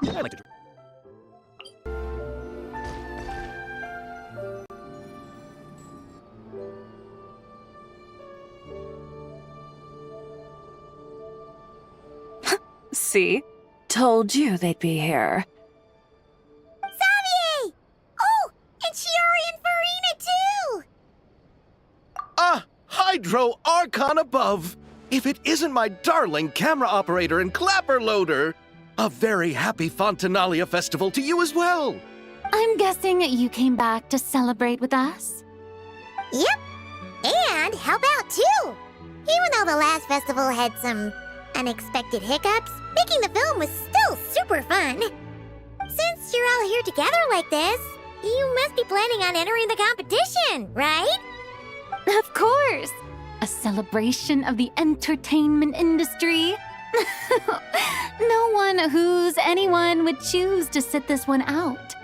I like to. See? Told you they'd be here. Xavier! Oh, and Shiori and Farina too! Ah! Hydro Archon above! If it isn't my darling camera operator and clapper loader! A very happy Fontinalia festival to you as well! I'm guessing you came back to celebrate with us? Yep, and help out too! Even though the last festival had some unexpected hiccups, making the film was still super fun. Since you're all here together like this, you must be planning on entering the competition, right? Of course! A celebration of the entertainment industry. No one who's anyone would choose to sit this one out.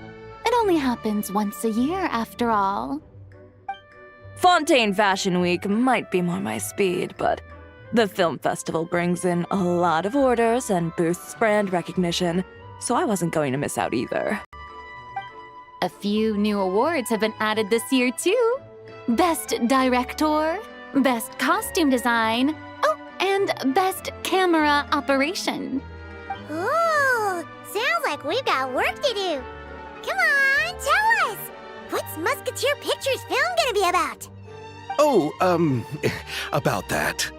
It only happens once a year, after all. Fontaine Fashion Week might be more my speed, but the film festival brings in a lot of orders and boosts brand recognition, so I wasn't going to miss out either. A few new awards have been added this year, too. Best Director, Best Costume Design, oh, and Best Camera Operation. Ooh, sounds like we've got work to do. Come on, tell us! What's Musketeer Pictures film gonna be about? Oh, about that.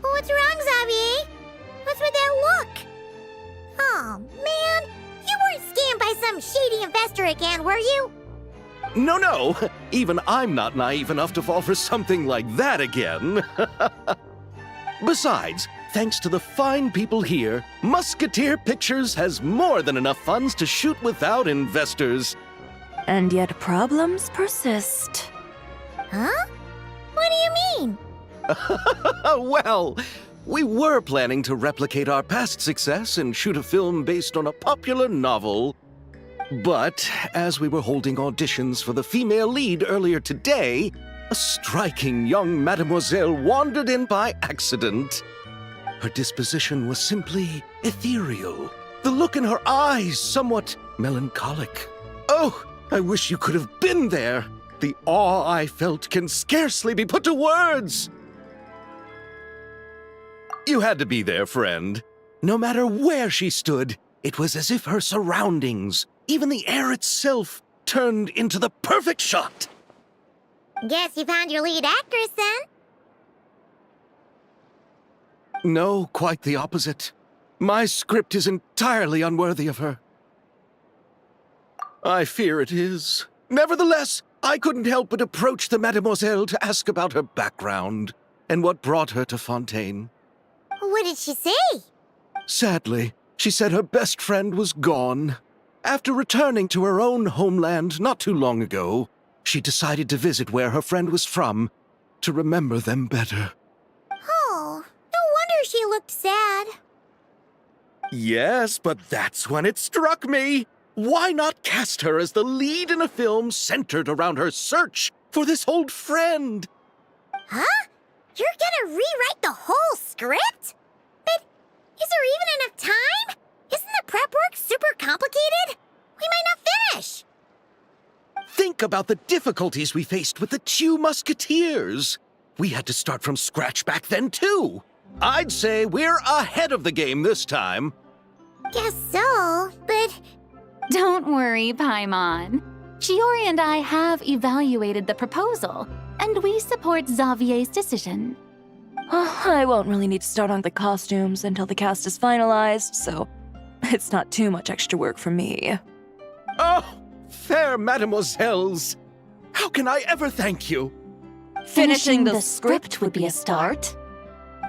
What's wrong, Xavier? What's with that look? Oh, man, you weren't scammed by some shady investor again, were you? No, even I'm not naive enough to fall for something like that again. Besides, thanks to the fine people here, Musketeer Pictures has more than enough funds to shoot without investors. And yet problems persist. Huh? What do you mean? Well, we were planning to replicate our past success and shoot a film based on a popular novel. But as we were holding auditions for the female lead earlier today, a striking young mademoiselle wandered in by accident. Her disposition was simply ethereal, the look in her eyes somewhat melancholic. Oh, I wish you could have been there. The awe I felt can scarcely be put to words. You had to be there, friend. No matter where she stood, it was as if her surroundings, even the air itself, turned into the perfect shot. Guess you found your lead actress, then? No, quite the opposite. My script is entirely unworthy of her. I fear it is. Nevertheless, I couldn't help but approach the mademoiselle to ask about her background and what brought her to Fontaine. What did she say? Sadly, she said her best friend was gone. After returning to her own homeland not too long ago, she decided to visit where her friend was from to remember them better. Oh, no wonder she looked sad. Yes, but that's when it struck me. Why not cast her as the lead in a film centered around her search for this old friend? Huh? You're gonna rewrite the whole script? But is there even enough time? Isn't the prep work super complicated? We might not finish. Think about the difficulties we faced with the two Musketeers. We had to start from scratch back then, too. I'd say we're ahead of the game this time. Guess so, but... Don't worry, Paimon. Shiori and I have evaluated the proposal, and we support Xavier's decision. I won't really need to start on the costumes until the cast is finalized, so it's not too much extra work for me. Oh, fair mademoiselles. How can I ever thank you? Finishing the script would be a start.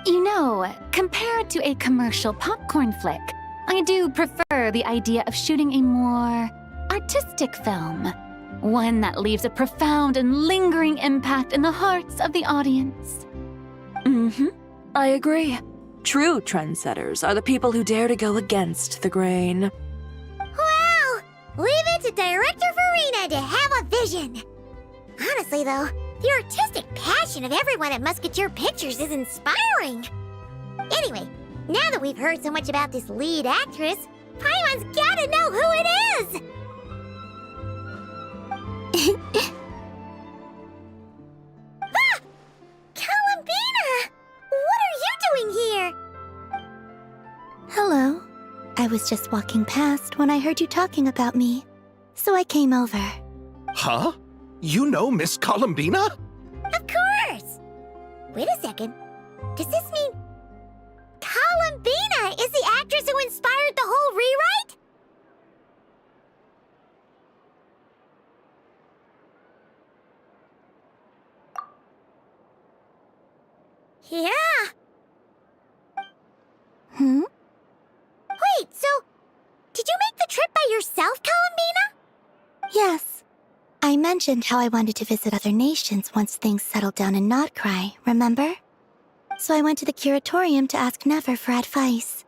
You know, compared to a commercial popcorn flick, I do prefer the idea of shooting a more artistic film. One that leaves a profound and lingering impact in the hearts of the audience. I agree. True trendsetters are the people who dare to go against the grain. Wow! Leave it to Director Farina to have a vision. Honestly, though, the artistic passion of everyone at Musketeer Pictures is inspiring. Anyway, Now that we've heard so much about this lead actress, Paimon's gotta know who it is! Ah! Columbina! What are you doing here? Hello. I was just walking past when I heard you talking about me, so I came over. Huh? You know Miss Columbina? Of course! Wait a second. Does this mean Columbina is the actress who inspired the whole rewrite? Yeah. Hmm? Wait, so did you make the trip by yourself, Columbina? Yes. I mentioned how I wanted to visit other nations once things settled down in Notcry, remember? So I went to the curatorium to ask Never for advice.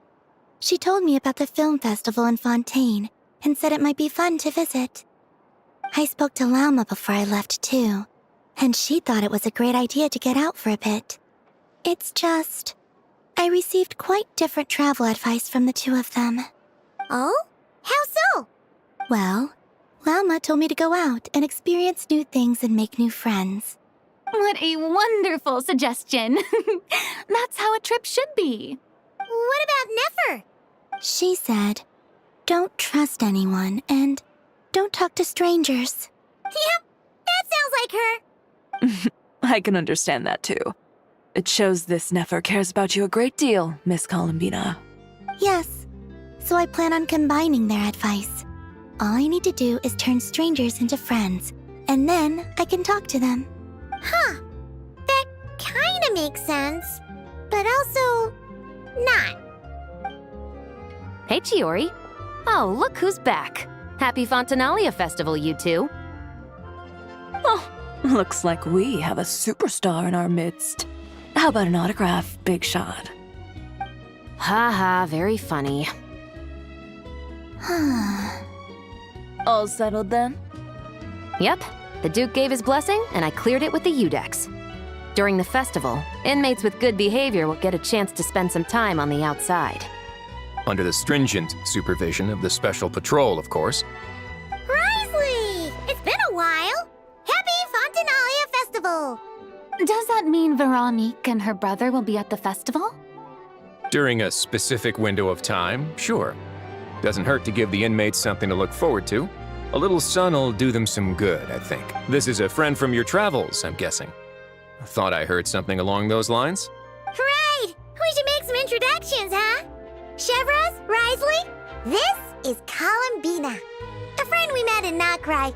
She told me about the film festival in Fontaine and said it might be fun to visit. I spoke to Lauma before I left too, and she thought it was a great idea to get out for a bit. It's just, I received quite different travel advice from the two of them. Oh? How so? Well, Lauma told me to go out and experience new things and make new friends. What a wonderful suggestion. That's how a trip should be. What about Nefer? She said, don't trust anyone and don't talk to strangers. Yep, that sounds like her. I can understand that too. It shows this Nefer cares about you a great deal, Miss Columbina. Yes, so I plan on combining their advice. All I need to do is turn strangers into friends, and then I can talk to them. Huh. That kinda makes sense, but also not. Hey, Chiori. Oh, look who's back. Happy Fontinalia Festival, you two. Oh, looks like we have a superstar in our midst. How about an autograph, Big Shot? Ha ha, very funny. All settled then? Yep, the Duke gave his blessing, and I cleared it with the Udex. During the festival, inmates with good behavior will get a chance to spend some time on the outside. Under the stringent supervision of the Special Patrol, of course. Risley! It's been a while. Happy Fontinalia Festival! Does that mean Veronique and her brother will be at the festival? During a specific window of time, sure. Doesn't hurt to give the inmates something to look forward to. A little sun'll do them some good, I think. This is a friend from your travels, I'm guessing. Thought I heard something along those lines? Right! We should make some introductions, huh? Chevros, Risley, this is Columbina, a friend we met in Notcry.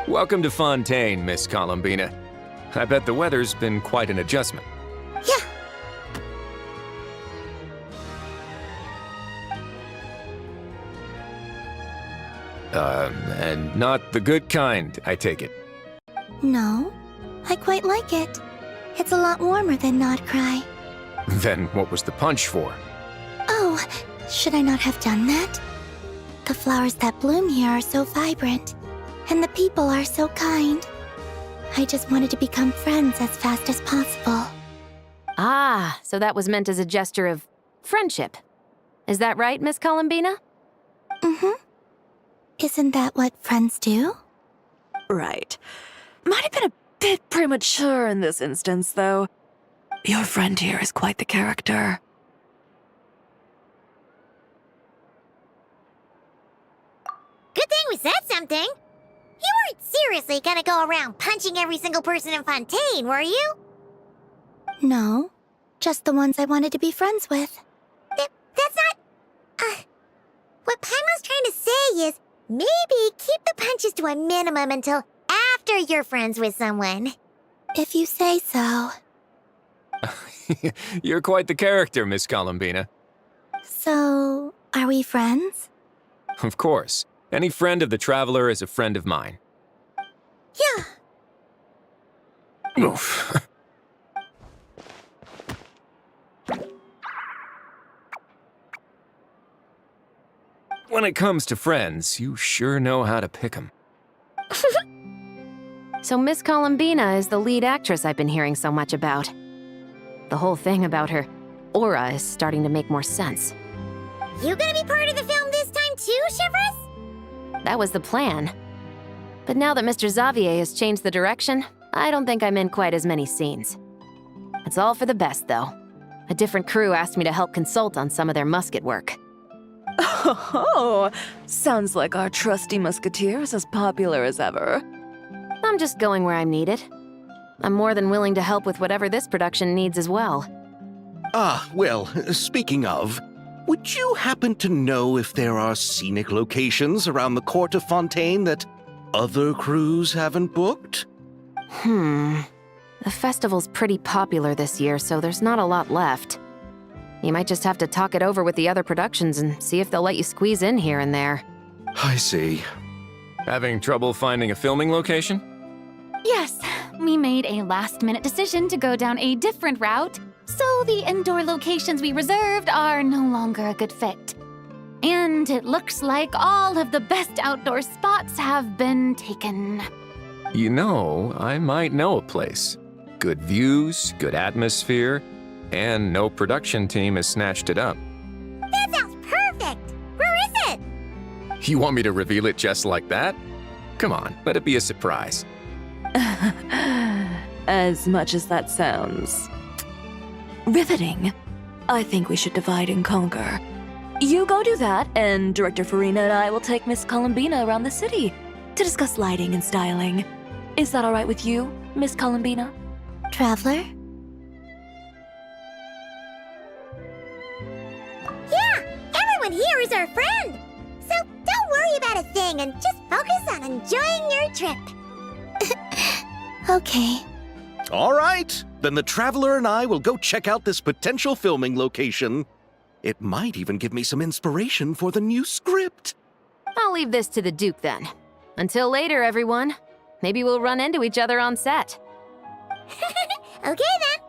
Welcome to Fontaine, Miss Columbina. I bet the weather's been quite an adjustment. Yeah. And not the good kind, I take it. No, I quite like it. It's a lot warmer than Notcry. Then what was the punch for? Oh, should I not have done that? The flowers that bloom here are so vibrant, and the people are so kind. I just wanted to become friends as fast as possible. Ah, so that was meant as a gesture of friendship. Is that right, Miss Columbina? Mm-hmm. Isn't that what friends do? Right. Might have been a bit premature in this instance, though. Your friend here is quite the character. Good thing we said something. You weren't seriously gonna go around punching every single person in Fontaine, were you? No, just the ones I wanted to be friends with. That's not... what Paimon's trying to say is, maybe keep the punches to a minimum until after you're friends with someone. If you say so. You're quite the character, Miss Columbina. So, are we friends? Of course. Any friend of the Traveler is a friend of mine. Yeah. Oof. When it comes to friends, you sure know how to pick 'em. So Miss Columbina is the lead actress I've been hearing so much about. The whole thing about her aura is starting to make more sense. You gonna be part of the film this time too, Shivers? That was the plan. But now that Mr. Xavier has changed the direction, I don't think I'm in quite as many scenes. It's all for the best, though. A different crew asked me to help consult on some of their musket work. Oh, sounds like our trusty musketeer is as popular as ever. I'm just going where I'm needed. I'm more than willing to help with whatever this production needs as well. Ah, well, speaking of, would you happen to know if there are scenic locations around the court of Fontaine that other crews haven't booked? The festival's pretty popular this year, so there's not a lot left. You might just have to talk it over with the other productions and see if they'll let you squeeze in here and there. I see. Having trouble finding a filming location? Yes, we made a last-minute decision to go down a different route, so the indoor locations we reserved are no longer a good fit. And it looks like all of the best outdoor spots have been taken. You know, I might know a place. Good views, good atmosphere, and no production team has snatched it up. That sounds perfect! Where is it? You want me to reveal it just like that? Come on, let it be a surprise. As much as that sounds riveting, I think we should divide and conquer. You go do that, and Director Farina and I will take Miss Columbina around the city to discuss lighting and styling. Is that all right with you, Miss Columbina? Traveler? Yeah, everyone here is our friend. So don't worry about a thing and just focus on enjoying your trip. Okay. All right, then the Traveler and I will go check out this potential filming location. It might even give me some inspiration for the new script. I'll leave this to the Duke then. Until later, everyone. Maybe we'll run into each other on set. Okay then.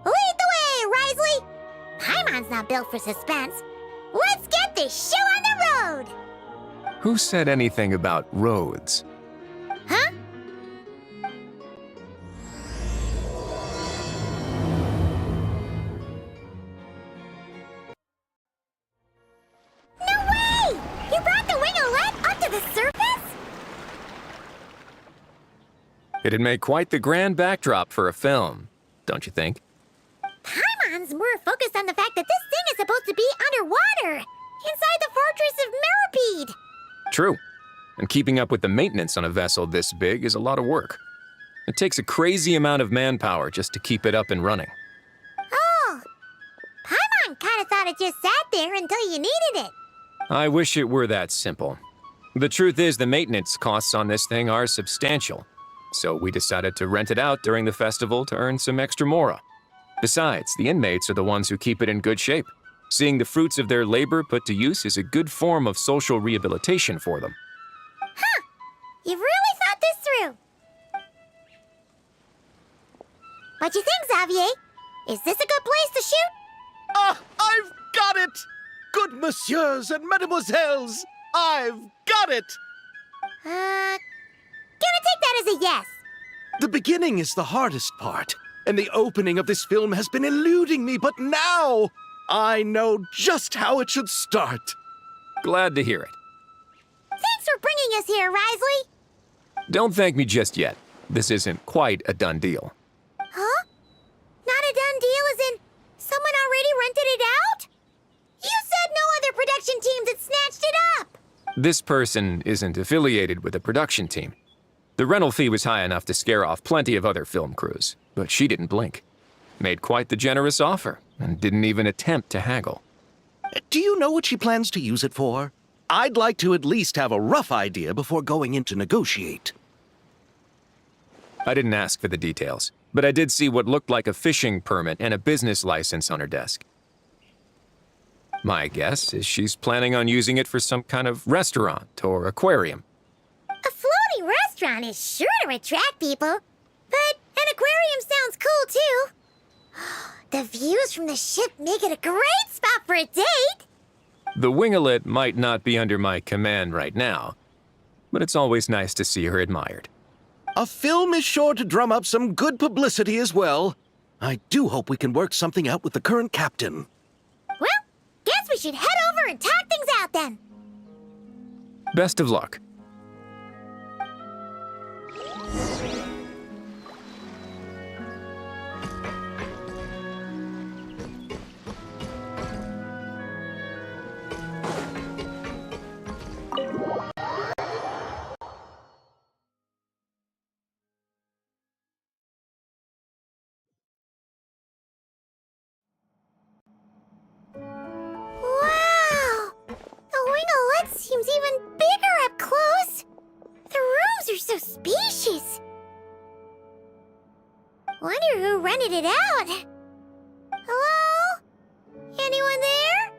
Lead the way, Risley. Paimon's not built for suspense. Let's get this show on the road. Who said anything about roads? Huh? No way! You brought the winglet up to the surface? It'd make quite the grand backdrop for a film, don't you think? Paimon's more focused on the fact that this thing is supposed to be underwater, inside the fortress of Meripede. True. And keeping up with the maintenance on a vessel this big is a lot of work. It takes a crazy amount of manpower just to keep it up and running. Oh, Paimon kind of thought it just sat there until you needed it. I wish it were that simple. The truth is the maintenance costs on this thing are substantial. So we decided to rent it out during the festival to earn some extra mora. Besides, the inmates are the ones who keep it in good shape. Seeing the fruits of their labor put to use is a good form of social rehabilitation for them. Huh, you've really thought this through. What you think, Xavier? Is this a good place to shoot? Ah, I've got it! Good messieurs and mesdemoiselles, I've got it! Gonna take that as a yes. The beginning is the hardest part, and the opening of this film has been eluding me, but now I know just how it should start. Glad to hear it. Thanks for bringing us here, Risley. Don't thank me just yet. This isn't quite a done deal. Huh? Not a done deal as in someone already rented it out? You said no other production teams had snatched it up. This person isn't affiliated with a production team. The rental fee was high enough to scare off plenty of other film crews, but she didn't blink. Made quite the generous offer, and didn't even attempt to haggle. Do you know what she plans to use it for? I'd like to at least have a rough idea before going in to negotiate. I didn't ask for the details, but I did see what looked like a fishing permit and a business license on her desk. My guess is she's planning on using it for some kind of restaurant or aquarium. A floating restaurant is sure to attract people, but an aquarium sounds cool too. The views from the ship make it a great spot for a date. The winglet might not be under my command right now, but it's always nice to see her admired. A film is sure to drum up some good publicity as well. I do hope we can work something out with the current captain. Well, guess we should head over and talk things out then. Best of luck. Wow! The winglet seems even bigger up close. The rooms are so spacious. Wonder who rented it out. Hello? Anyone there?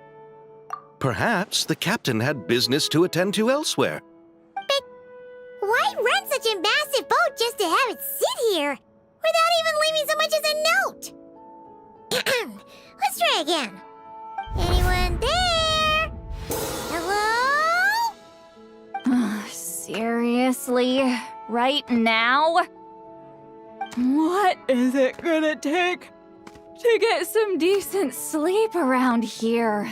Perhaps the captain had business to attend to elsewhere. Why rent such a massive boat just to have it sit here without even leaving so much as a note? Let's try again. Anyone there? Hello? Seriously? Right now? What is it gonna take to get some decent sleep around here?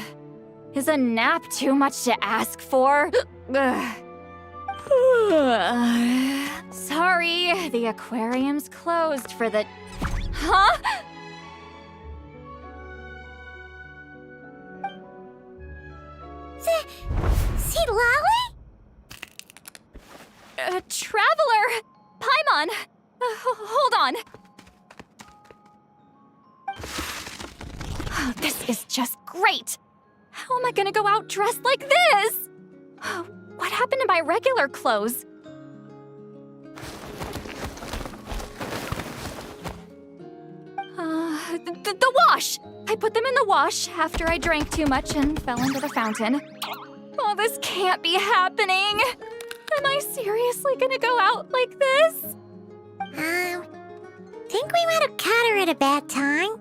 Is a nap too much to ask for? Sorry, the aquarium's closed for the... Huh? See Lolly? Traveler! Paimon! Hold on. Oh, this is just great. How am I gonna go out dressed like this? Oh, what happened to my regular clothes? The wash! I put them in the wash after I drank too much and fell into the fountain. Oh, this can't be happening. Am I seriously gonna go out like this? Think we might have caught her at a bad time.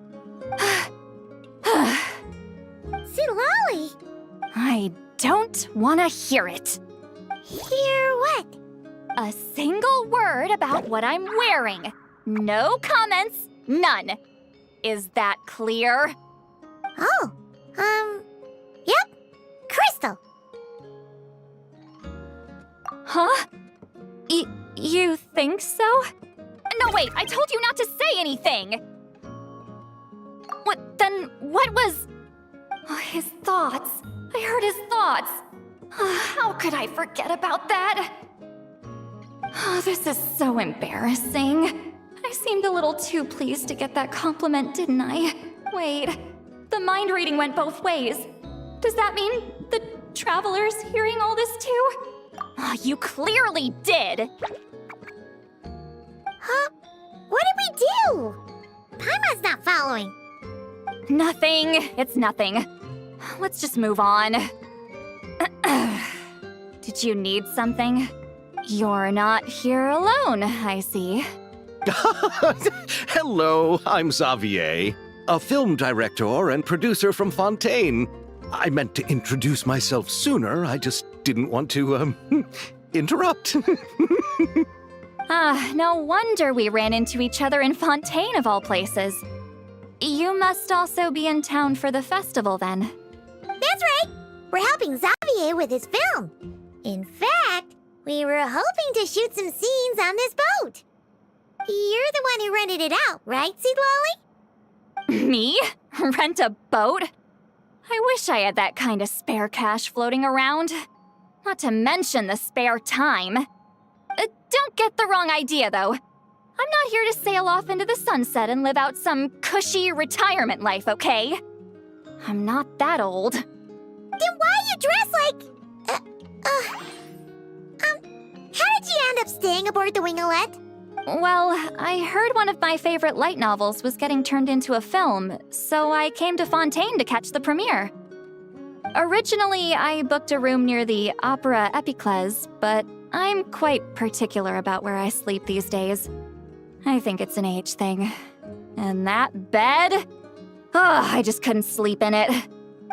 See Lolly? I don't want to hear it. Hear what? A single word about what I'm wearing. No comments, none. Is that clear? Oh, yep. Crystal. Huh? You think so? No, wait, I told you not to say anything! What was... Oh, his thoughts. I heard his thoughts. How could I forget about that? Oh, this is so embarrassing. I seemed a little too pleased to get that compliment, didn't I? Wait, the mind reading went both ways. Does that mean the traveler's hearing all this too? Oh, you clearly did! Huh? What did we do? Paimon's not following. Nothing. It's nothing. Let's just move on. Did you need something? You're not here alone, I see. Hello, I'm Xavier, a film director and producer from Fontaine. I meant to introduce myself sooner, I just didn't want to, interrupt. No wonder we ran into each other in Fontaine of all places. You must also be in town for the festival then. That's right. We're helping Xavier with his film. In fact, we were hoping to shoot some scenes on this boat. You're the one who rented it out, right, Seed Lolly? Me? Rent a boat? I wish I had that kind of spare cash floating around. Not to mention the spare time. Don't get the wrong idea, though. I'm not here to sail off into the sunset and live out some cushy retirement life, okay? I'm not that old. Then why you dress like... how did you end up staying aboard the Winglet? Well, I heard one of my favorite light novels was getting turned into a film, so I came to Fontaine to catch the premiere. Originally, I booked a room near the Opera Epiclese, but I'm quite particular about where I sleep these days. I think it's an age thing. And that bed? I just couldn't sleep in it.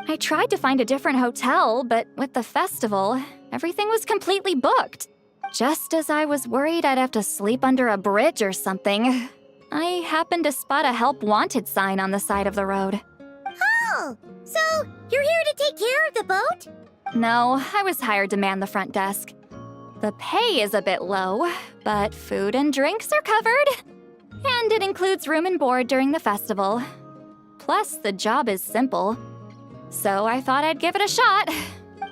I tried to find a different hotel, but with the festival, everything was completely booked. Just as I was worried I'd have to sleep under a bridge or something. I happened to spot a help wanted sign on the side of the road. Oh, so you're here to take care of the boat? No, I was hired to man the front desk. The pay is a bit low, but food and drinks are covered. And it includes room and board during the festival. Plus, the job is simple. So I thought I'd give it a shot.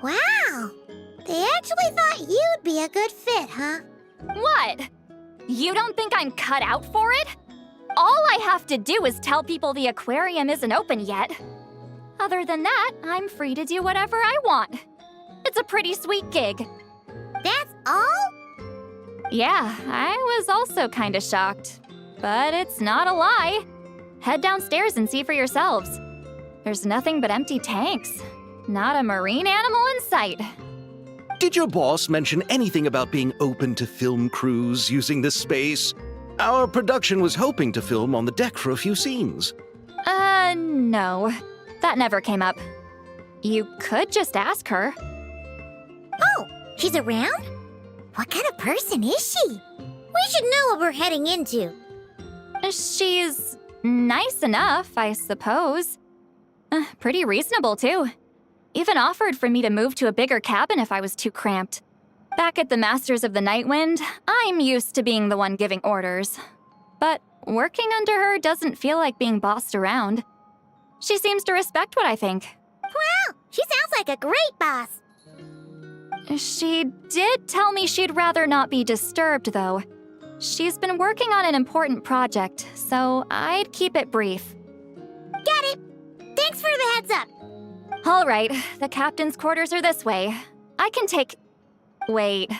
Wow! They actually thought you'd be a good fit, huh? What? You don't think I'm cut out for it? All I have to do is tell people the aquarium isn't open yet. Other than that, I'm free to do whatever I want. It's a pretty sweet gig. That's all? Yeah, I was also kinda shocked. But it's not a lie. Head downstairs and see for yourselves. There's nothing but empty tanks. Not a marine animal in sight. Did your boss mention anything about being open to film crews using this space? Our production was hoping to film on the deck for a few scenes. No. That never came up. You could just ask her. Oh, she's around? What kind of person is she? We should know what we're heading into. She's nice enough, I suppose. Pretty reasonable, too. Even offered for me to move to a bigger cabin if I was too cramped. Back at the Masters of the Night Wind, I'm used to being the one giving orders. But working under her doesn't feel like being bossed around. She seems to respect what I think. Wow, she sounds like a great boss. She did tell me she'd rather not be disturbed, though. She's been working on an important project, so I'd keep it brief. Got it. Thanks for the heads up. All right, the captain's quarters are this way. I can take... Wait.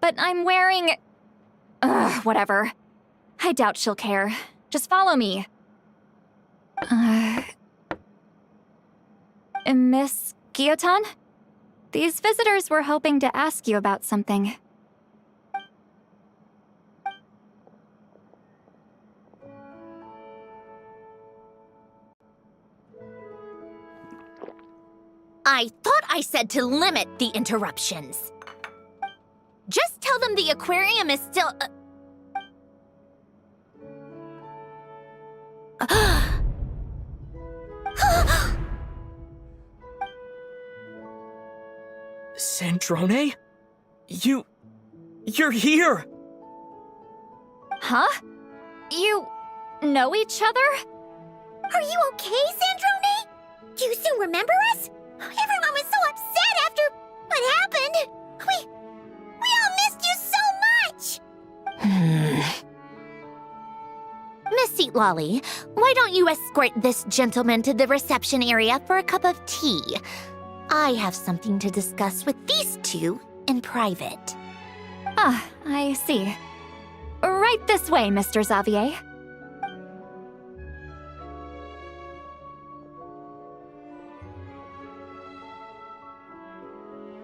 But I'm wearing... whatever. I doubt she'll care. Just follow me. Miss Guillotin? These visitors were hoping to ask you about something. I thought I said to limit the interruptions. Just tell them the aquarium is still... Sandrone? You're here! Huh? You know each other? Are you okay, Sandrone? Do you still remember us? Everyone was so upset after what happened. We all missed you so much. Miss Seat Lolly, why don't you escort this gentleman to the reception area for a cup of tea? I have something to discuss with these two in private. Ah, I see. Right this way, Mr. Xavier.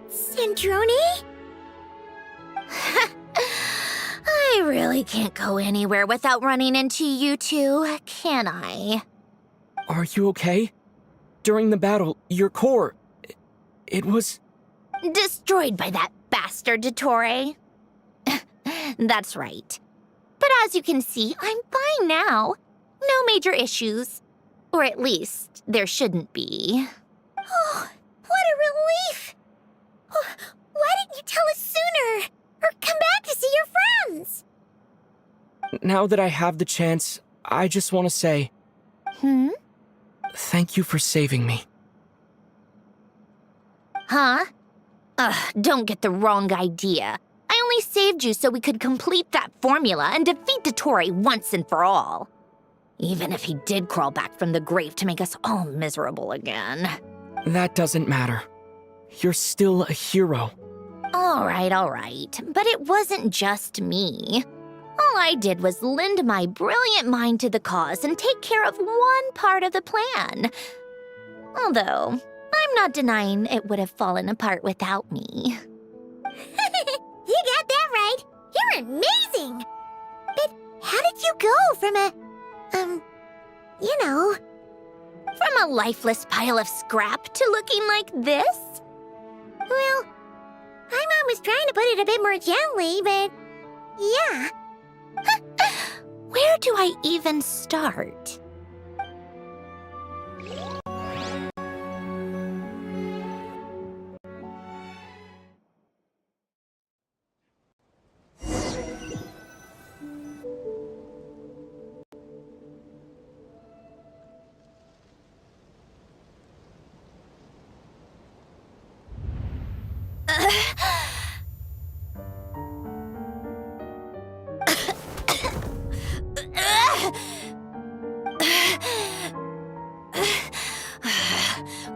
Sandrone? I really can't go anywhere without running into you two, can I? Are you okay? During the battle, your core... It was... Destroyed by that bastard Dottore. That's right. But as you can see, I'm fine now. No major issues. Or at least, there shouldn't be. Oh, what a relief! Oh, why didn't you tell us sooner? Or come back to see your friends? Now that I have the chance, I just want to say... Thank you for saving me. Huh? Don't get the wrong idea. I only saved you so we could complete that formula and defeat Dottore once and for all. Even if he did crawl back from the grave to make us all miserable again. That doesn't matter. You're still a hero. All right. But it wasn't just me. All I did was lend my brilliant mind to the cause and take care of one part of the plan. Although, I'm not denying it would have fallen apart without me. You got that right. You're amazing. But how did you go from From a lifeless pile of scrap to looking like this? Well, my mom was trying to put it a bit more gently, but yeah. where do I even start?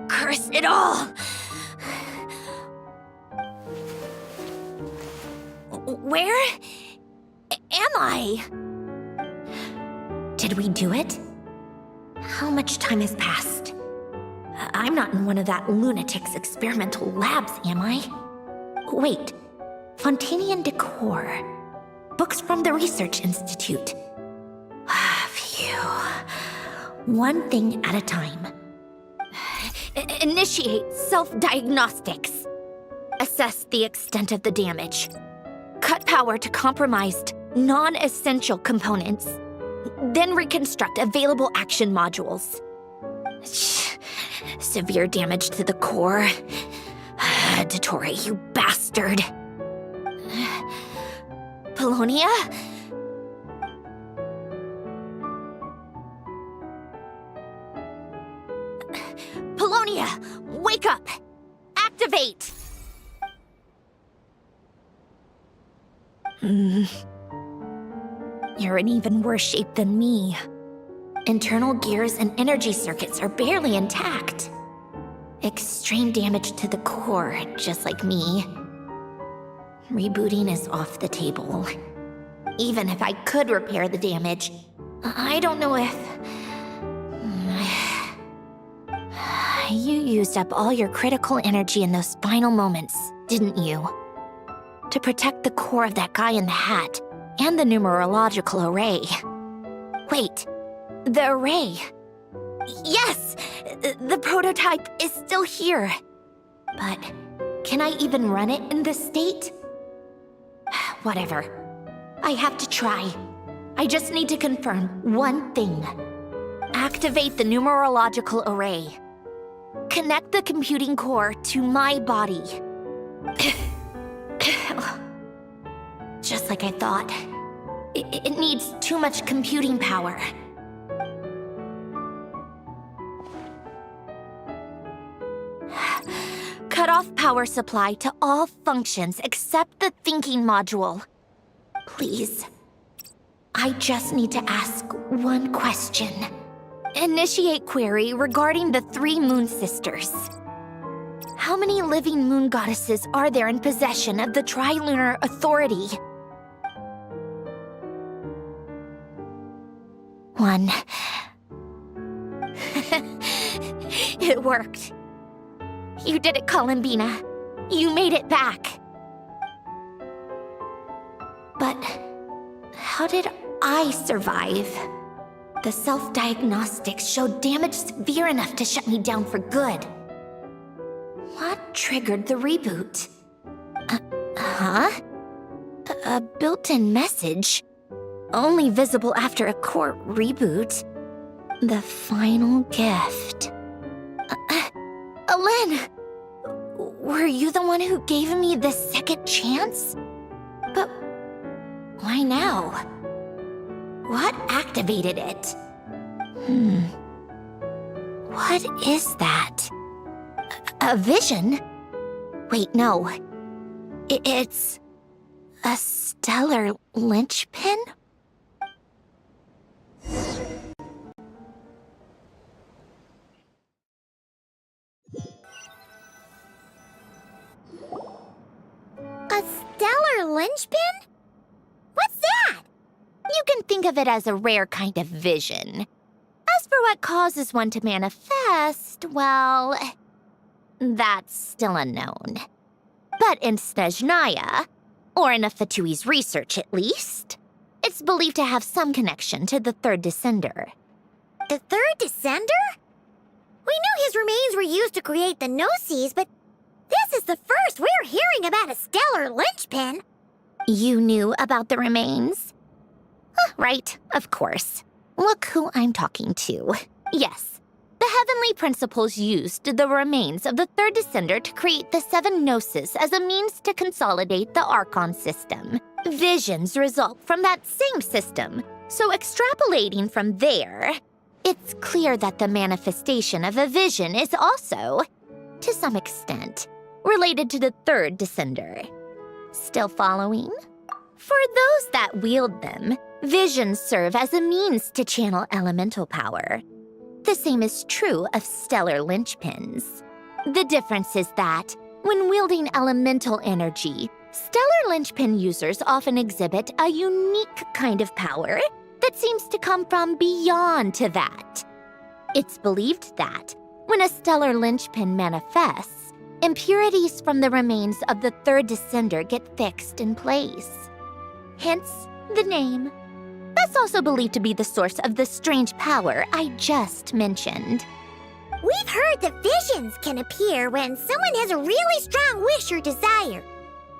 Curse it all! Where am I? Did we do it? How much time has passed? I'm not in one of that lunatic's experimental labs, am I? Wait, Fontanian decor. Books from the Research Institute. Phew. One thing at a time. Initiate self-diagnostics. Assess the extent of the damage. Cut power to compromised, non-essential components. Then reconstruct available action modules. Severe damage to the core. Dottore, you bastard. Polonia? Polonia, wake up! Activate! You're in even worse shape than me. Internal gears and energy circuits are barely intact. Extreme damage to the core, just like me. Rebooting is off the table. Even if I could repair the damage, I don't know if... You used up all your critical energy in those final moments, didn't you? To protect the core of that guy in the hat, and the numerological array. Wait, the array. Yes! The prototype is still here. But can I even run it in this state? Whatever. I have to try. I just need to confirm one thing. Activate the numerological array. Connect the computing core to my body. Just like I thought. It needs too much computing power. Cut off power supply to all functions except the thinking module. Please. I just need to ask one question. Initiate query regarding the 3 moon sisters. How many living moon goddesses are there in possession of the Trilunar Authority? 1. It worked. You did it, Columbina. You made it back. But how did I survive? The self-diagnostics showed damage severe enough to shut me down for good. What triggered the reboot? A built-in message? Only visible after a core reboot. The final gift. Alen! Were you the one who gave me this second chance? But why now? What activated it? What is that? A vision? Wait, no. It's a stellar linchpin? A stellar linchpin? What's that? You can think of it as a rare kind of vision. As for what causes one to manifest, well, that's still unknown. But in Snezhnaya, or in Afatui's research at least, it's believed to have some connection to the third descender. The third descender? We knew his remains were used to create the Gnosis, but this is the first we're hearing about a stellar linchpin. You knew about the remains? Right, of course. Look who I'm talking to. Yes, the heavenly principles used the remains of the third descender to create the seven gnosis as a means to consolidate the Archon system. Visions result from that same system, so extrapolating from there, it's clear that the manifestation of a vision is also, to some extent, related to the third descender. Still following? For those that wield them, visions serve as a means to channel elemental power. The same is true of stellar linchpins. The difference is that, when wielding elemental energy, stellar linchpin users often exhibit a unique kind of power that seems to come from beyond to that. It's believed that, when a stellar linchpin manifests, impurities from the remains of the third descender get fixed in place. Hence, the name. That's also believed to be the source of the strange power I just mentioned. We've heard that visions can appear when someone has a really strong wish or desire.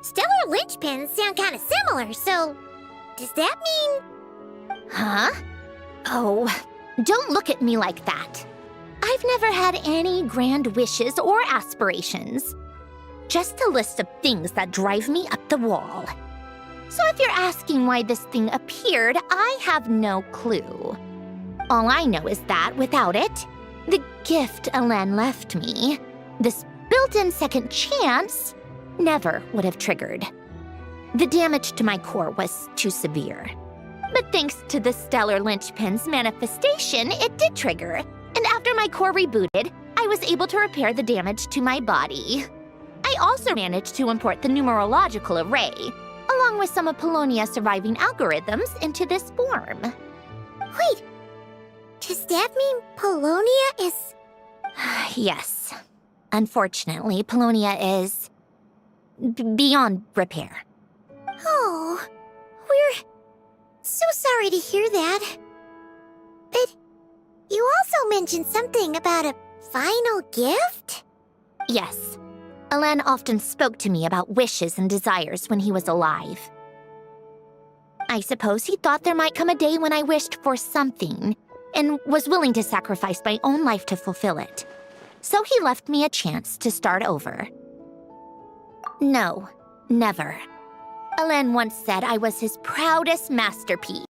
Stellar linchpins sound kind of similar, so does that mean... Huh? Oh, don't look at me like that. I've never had any grand wishes or aspirations. Just a list of things that drive me up the wall. So if you're asking why this thing appeared, I have no clue. All I know is that without it, the gift Alen left me, this built-in second chance, never would have triggered. The damage to my core was too severe. But thanks to the stellar linchpin's manifestation, it did trigger. And after my core rebooted, I was able to repair the damage to my body. I also managed to import the numerological array, along with some of Polonia's surviving algorithms, into this form. Wait, does that mean Polonia is... Yes. Unfortunately, Polonia is... beyond repair. Oh, we're so sorry to hear that. But you also mentioned something about a final gift? Yes. Alen often spoke to me about wishes and desires when he was alive. I suppose he thought there might come a day when I wished for something, and was willing to sacrifice my own life to fulfill it. So he left me a chance to start over. No, never. Alen once said I was his proudest masterpiece.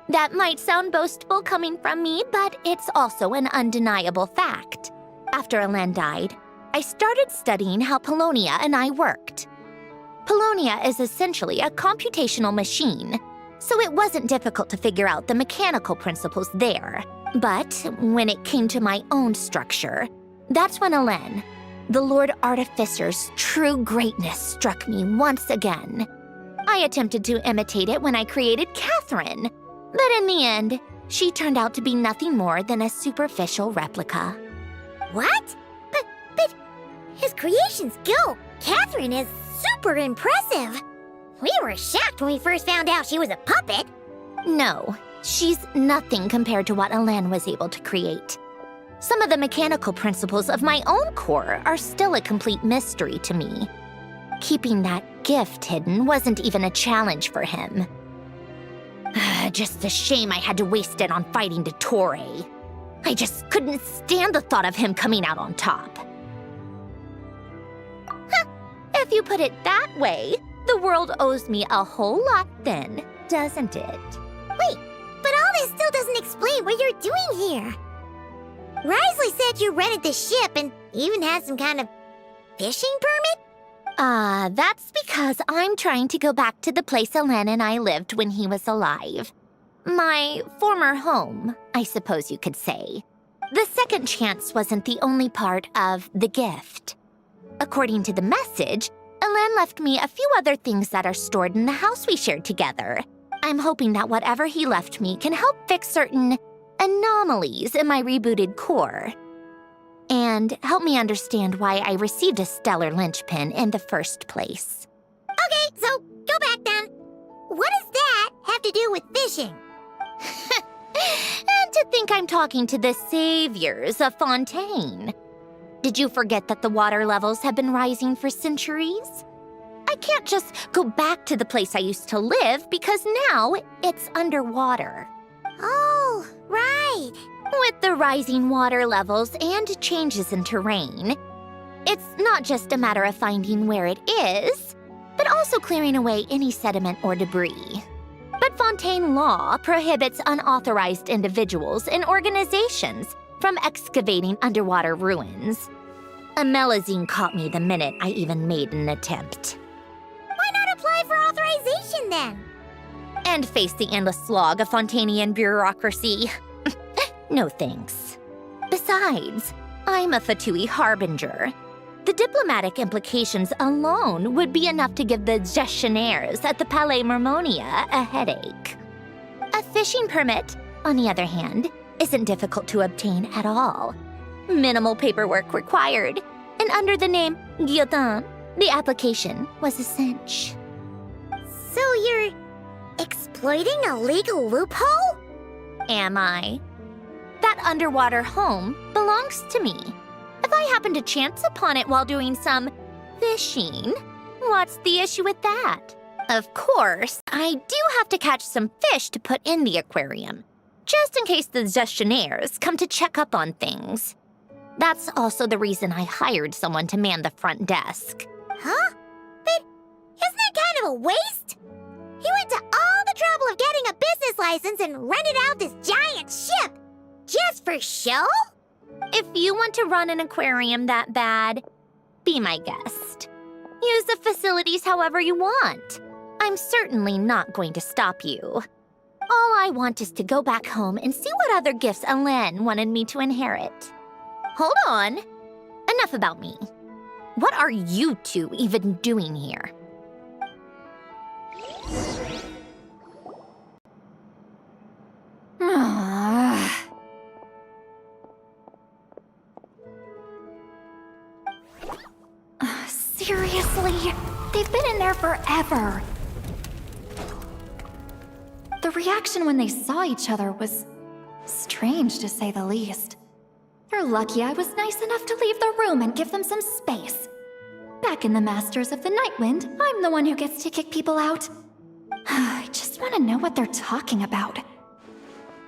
That might sound boastful coming from me, but it's also an undeniable fact. After Alen died, I started studying how Polonia and I worked. Polonia is essentially a computational machine, so it wasn't difficult to figure out the mechanical principles there. But when it came to my own structure, that's when Alen, the Lord Artificer's true greatness, struck me once again. I attempted to imitate it when I created Catherine, but in the end, she turned out to be nothing more than a superficial replica. What? But his creations go. Catherine is super impressive. We were shocked when we first found out she was a puppet. No, she's nothing compared to what Alen was able to create. Some of the mechanical principles of my own core are still a complete mystery to me. Keeping that gift hidden wasn't even a challenge for him. Just a shame I had to waste it on fighting Dottore. I just couldn't stand the thought of him coming out on top. If you put it that way, the world owes me a whole lot then, doesn't it? Wait, but all this still doesn't explain what you're doing here. Risley said you rented the ship and even had some kind of fishing permit? That's because I'm trying to go back to the place Alen and I lived when he was alive. My former home, I suppose you could say. The second chance wasn't the only part of the gift. According to the message, Alen left me a few other things that are stored in the house we shared together. I'm hoping that whatever he left me can help fix certain anomalies in my rebooted core. And help me understand why I received a stellar linchpin in the first place. Okay, so go back then. What does that have to do with fishing? And to think I'm talking to the saviors of Fontaine. Did you forget that the water levels have been rising for centuries? I I can't just go back to the place I used to live because now it's underwater. Oh, right. With the rising water levels and changes in terrain, it's not just a matter of finding where it is, but also clearing away any sediment or debris. But Fontaine law prohibits unauthorized individuals and organizations from excavating underwater ruins. Amelazine caught me the minute I even made an attempt. Why not apply for authorization then? And face the endless slog of Fontanian bureaucracy. No thanks. Besides, I'm a Fatui harbinger. The diplomatic implications alone would be enough to give the gestionnaires at the Palais Mermonia a headache. A fishing permit, on the other hand, isn't difficult to obtain at all. Minimal paperwork required, and under the name Guillotin, the application was a cinch. So you're exploiting a legal loophole? Am I? That underwater home belongs to me. If I happen to chance upon it while doing some fishing, what's the issue with that? Of course, I do have to catch some fish to put in the aquarium, just in case the gestionnaires come to check up on things. That's also the reason I hired someone to man the front desk. Huh? But isn't that kind of a waste? He went to all the trouble of getting a business license and rented out this giant ship. Just for show? If you want to run an aquarium that bad, be my guest. Use the facilities however you want. I'm certainly not going to stop you. All I want is to go back home and see what other gifts Alain wanted me to inherit. Hold on. Enough about me. What are you two even doing here? Seriously? They've been in there forever. The reaction when they saw each other was strange, to say the least. They're lucky I was nice enough to leave the room and give them some space. Back in the Masters of the Nightwind, I'm the one who gets to kick people out. I just want to know what they're talking about.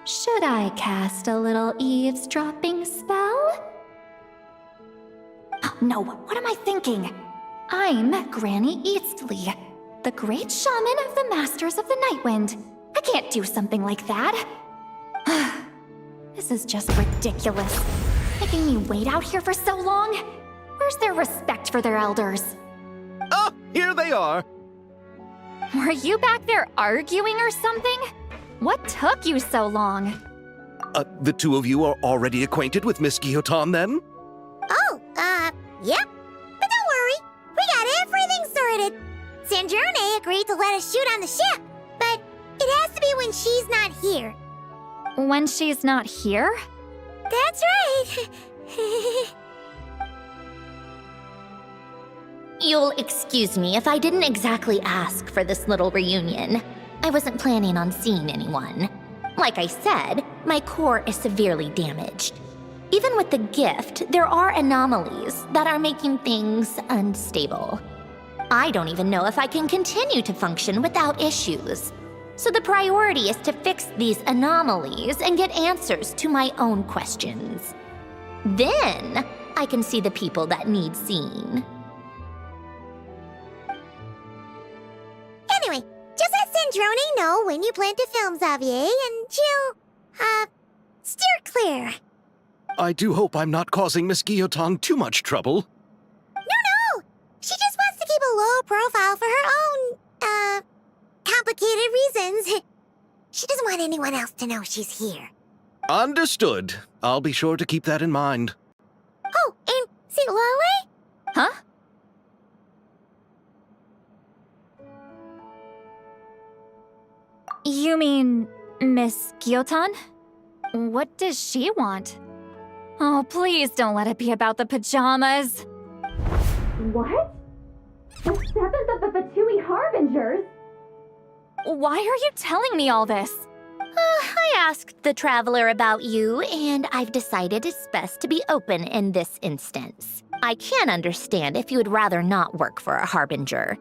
Should I cast a little eavesdropping spell? Oh, no, what am I thinking? I'm Granny Eastley, the great shaman of the Masters of the Nightwind. I can't do something like that. This is just ridiculous. Making me wait out here for so long? Where's their respect for their elders? Oh, here they are. Were you back there arguing or something? What took you so long? The two of you are already acquainted with Miss Guillotin, then? Oh, yep. But don't worry, we got everything sorted. Sandrone agreed to let us shoot on the ship, but it has to be when she's not here. When she's not here? That's right. You'll excuse me if I didn't exactly ask for this little reunion. I wasn't planning on seeing anyone. Like I said, my core is severely damaged. Even with the gift, there are anomalies that are making things unstable. I don't even know if I can continue to function without issues. So the priority is to fix these anomalies and get answers to my own questions. Then, I can see the people that need seeing. Anyway, just let Sandrone know when you plan to film Xavier, and she'll, steer clear. I do hope I'm not causing Miss Guillotin too much trouble. No! She just wants to keep a low profile for her own, complicated reasons. She doesn't want anyone else to know she's here. Understood. I'll be sure to keep that in mind. Oh, and see Lale? Huh? You mean Miss Guillotin? What does she want? Oh, please don't let it be about the pajamas. What? The 7th of the Fatui Harbingers? Why are you telling me all this? I asked the traveler about you, and I've decided it's best to be open in this instance. I can understand if you would rather not work for a harbinger.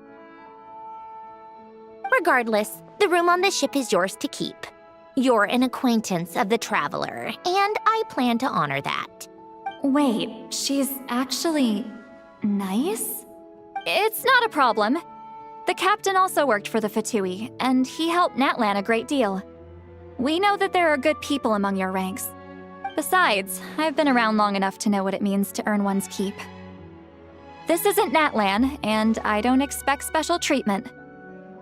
Regardless, the room on the ship is yours to keep. You're an acquaintance of the Traveler, and I plan to honor that. Wait, she's actually nice? It's not a problem. The captain also worked for the Fatui, and he helped Natlan a great deal. We know that there are good people among your ranks. Besides, I've been around long enough to know what it means to earn one's keep. This isn't Natlan, and I don't expect special treatment.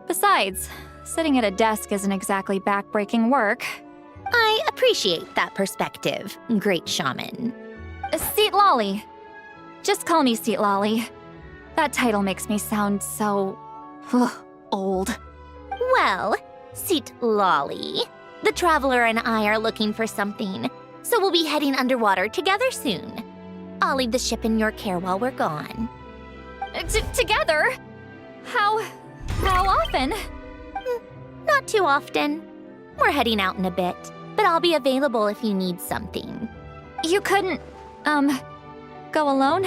Besides, sitting at a desk isn't exactly back-breaking work. I appreciate that perspective, great shaman. Seat Lolly. Just call me Seat Lolly. That title makes me sound so... old. Well, Seat Lolly, the Traveler and I are looking for something, so we'll be heading underwater together soon. I'll leave the ship in your care while we're gone. Together? How often? Not too often. We're heading out in a bit, but I'll be available if you need something. You couldn't, go alone?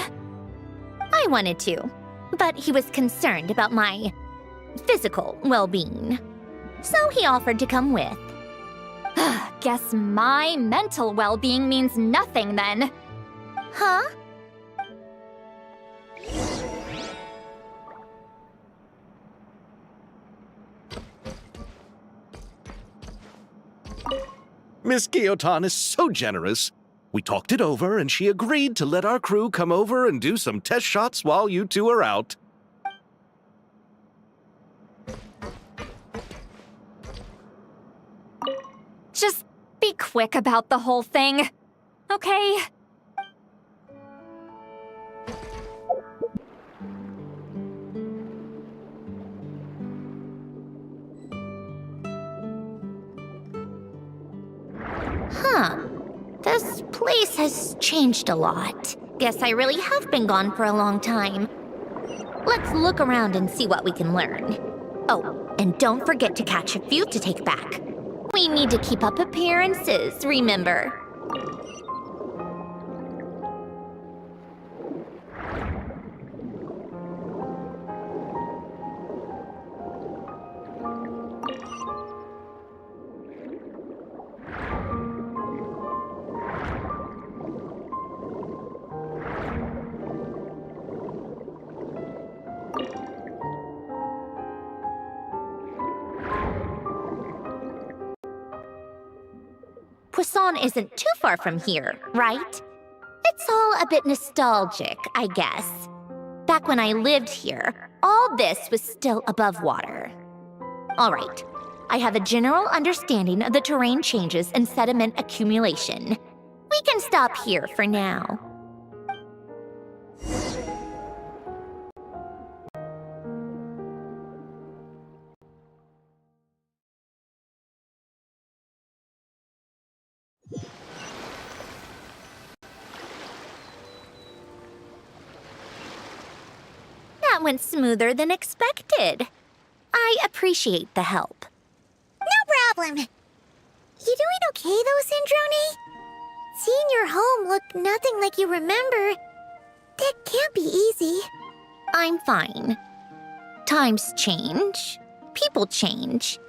I wanted to, but he was concerned about my physical well-being. So he offered to come with. Guess my mental well-being means nothing then. Huh? Miss Guillotin is so generous. We talked it over, and she agreed to let our crew come over and do some test shots while you two are out. Just be quick about the whole thing, okay? Huh. This place has changed a lot. Guess I really have been gone for a long time. Let's look around and see what we can learn. Oh, and don't forget to catch a few to take back. We need to keep up appearances, remember? Poisson isn't too far from here, right? It's all a bit nostalgic, I guess. Back when I lived here, all this was still above water. All right, I have a general understanding of the terrain changes and sediment accumulation. We can stop here for now. That went smoother than expected. I appreciate the help. No problem. You doing okay though, Syndrome? Seeing your home look nothing like you remember, that can't be easy. I'm fine. Times change. People change.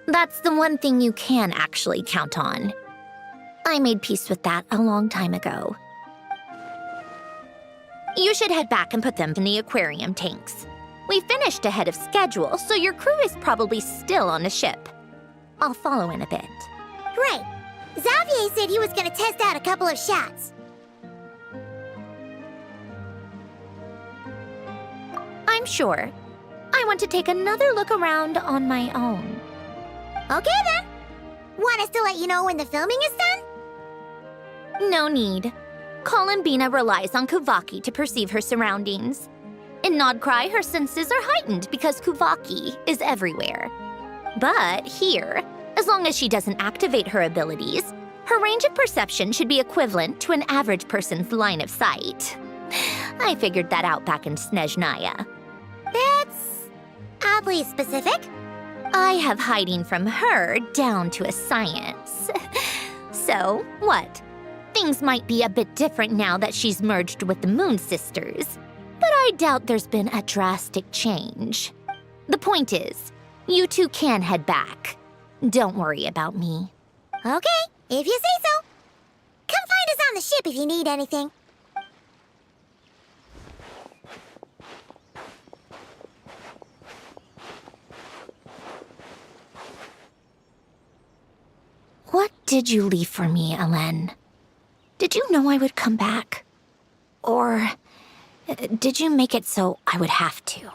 That's the one thing you can actually count on. I made peace with that a long time ago. You should head back and put them in the aquarium tanks. We finished ahead of schedule, so your crew is probably still on the ship. I'll follow in a bit. Right. Xavier said he was gonna test out a couple of shots. I'm sure. I want to take another look around on my own. Okay then. Want us to let you know when the filming is done? No need. Columbina relies on Kuvaki to perceive her surroundings. In Nodcry, her senses are heightened because Kuvaki is everywhere. But here, as long as she doesn't activate her abilities, her range of perception should be equivalent to an average person's line of sight. I figured that out back in Snezhnaya. That's oddly specific. I have hiding from her down to a science. So, what? Things might be a bit different now that she's merged with the Moon Sisters, but I doubt there's been a drastic change. The point is, You two can head back. Don't worry about me. Okay, if you say so. Come find us on the ship if you need anything. What did you leave for me, Ellen? Did you know I would come back? Or did you make it so I would have to?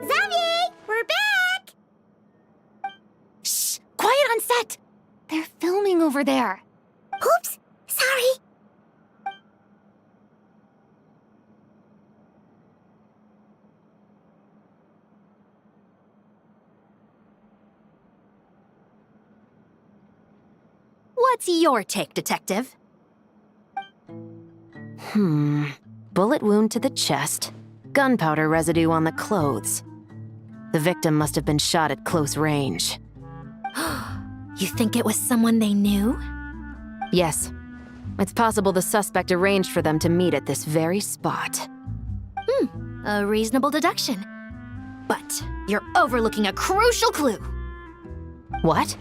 Xavier, we're back! Shh! Quiet on set! They're filming over there. Oops, sorry. What's your take, Detective? Bullet wound to the chest. Gunpowder residue on the clothes. The victim must have been shot at close range. You think it was someone they knew? Yes. It's possible the suspect arranged for them to meet at this very spot. A reasonable deduction. But you're overlooking a crucial clue. What?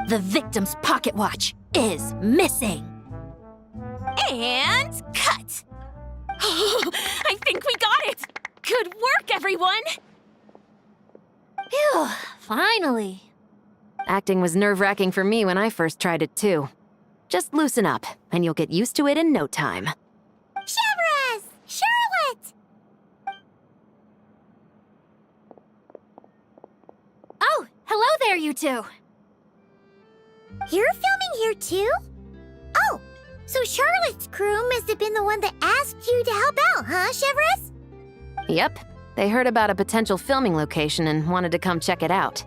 The victim's pocket watch is missing. And cut! I think we got it! Good work, everyone! Phew, finally. Acting was nerve-wracking for me when I first tried it too. Just loosen up, and you'll get used to it in no time. Chevres! Charlotte! Oh, hello there, you two! You're filming here too? Oh, so Charlotte's crew must have been the one that asked you to help out, huh, Chevres? Yep. They heard about a potential filming location and wanted to come check it out.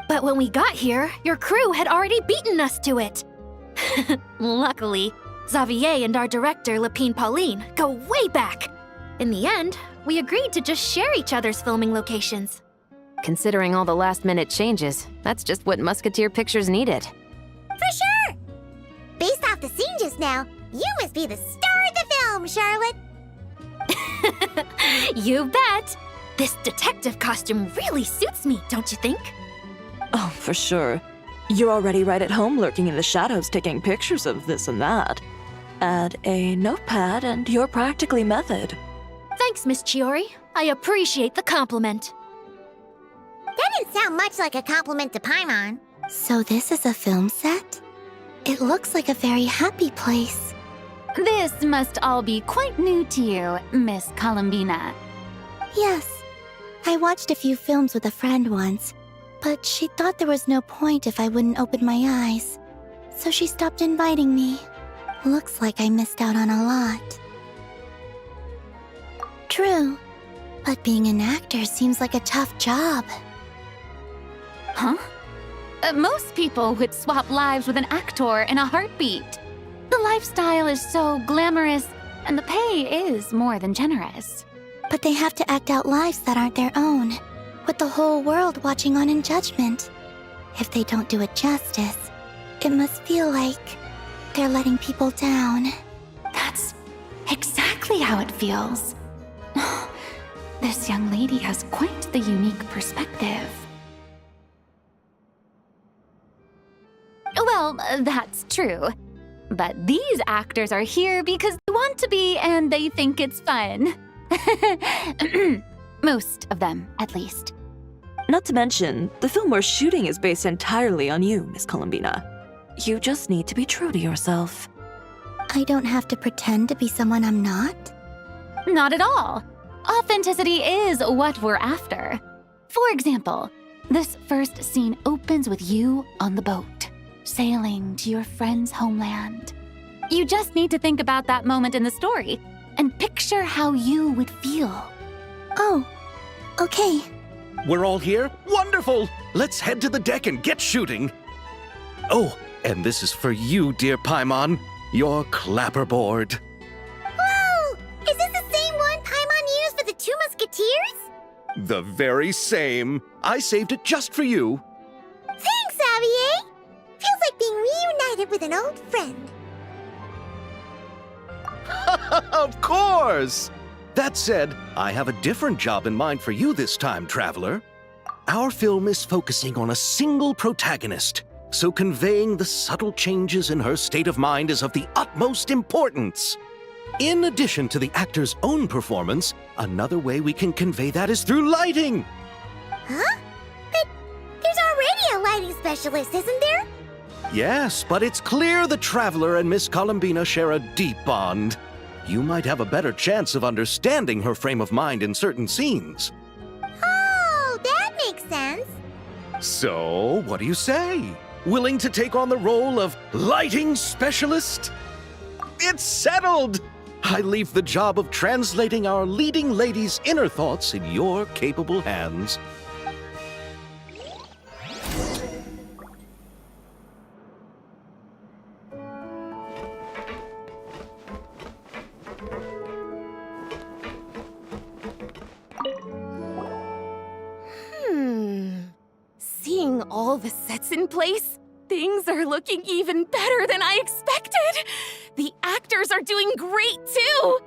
But when we got here, your crew had already beaten us to it. Luckily, Xavier and our director, Lapine Pauline, go way back. In the end, we agreed to just share each other's filming locations. Considering all the last-minute changes, that's just what Musketeer Pictures needed. For sure! Based off the scene just now, you must be the star of the film, Charlotte! You bet! This detective costume really suits me, don't you think? Oh, for sure. You're already right at home lurking in the shadows taking pictures of this and that. Add a notepad and you're practically method. Thanks, Miss Chiori. I appreciate the compliment. That didn't sound much like a compliment to Paimon. So this is a film set? It looks like a very happy place. This must all be quite new to you, Miss Columbina. Yes. I watched a few films with a friend once, but she thought there was no point if I wouldn't open my eyes. So she stopped inviting me. Looks like I missed out on a lot. True. But being an actor seems like a tough job. Huh? Most people would swap lives with an actor in a heartbeat. The lifestyle is so glamorous, and the pay is more than generous. But they have to act out lives that aren't their own, with the whole world watching on in judgment. If they don't do it justice, it must feel like they're letting people down. That's exactly how it feels. This young lady has quite the unique perspective. Well, that's true. But these actors are here because they want to be and they think it's fun. Most of them, at least. Not to mention, the film we're shooting is based entirely on you, Miss Columbina. You just need to be true to yourself. I don't have to pretend to be someone I'm not? Not at all. Authenticity is what we're after. For example, this first scene opens with you on the boat, sailing to your friend's homeland. You just need to think about that moment in the story and picture how you would feel. Oh, okay. We're all here? Wonderful! Let's head to the deck and get shooting. Oh, and this is for you, dear Paimon, your clapperboard. Whoa! The very same. I saved it just for you. Thanks, Xavier! Feels like being reunited with an old friend. Of course! That said, I have a different job in mind for you this time, traveler. Our film is focusing on a single protagonist, so conveying the subtle changes in her state of mind is of the utmost importance. In addition to the actor's own performance, another way we can convey that is through lighting. Huh? But there's already a lighting specialist, isn't there? Yes, but it's clear the traveler and Miss Columbina share a deep bond. You might have a better chance of understanding her frame of mind in certain scenes. Oh, that makes sense. So, what do you say? Willing to take on the role of lighting specialist? It's settled! I leave the job of translating our leading lady's inner thoughts in your capable hands. Seeing all the sets in place, things are looking even better than I expected. The actors are doing great too.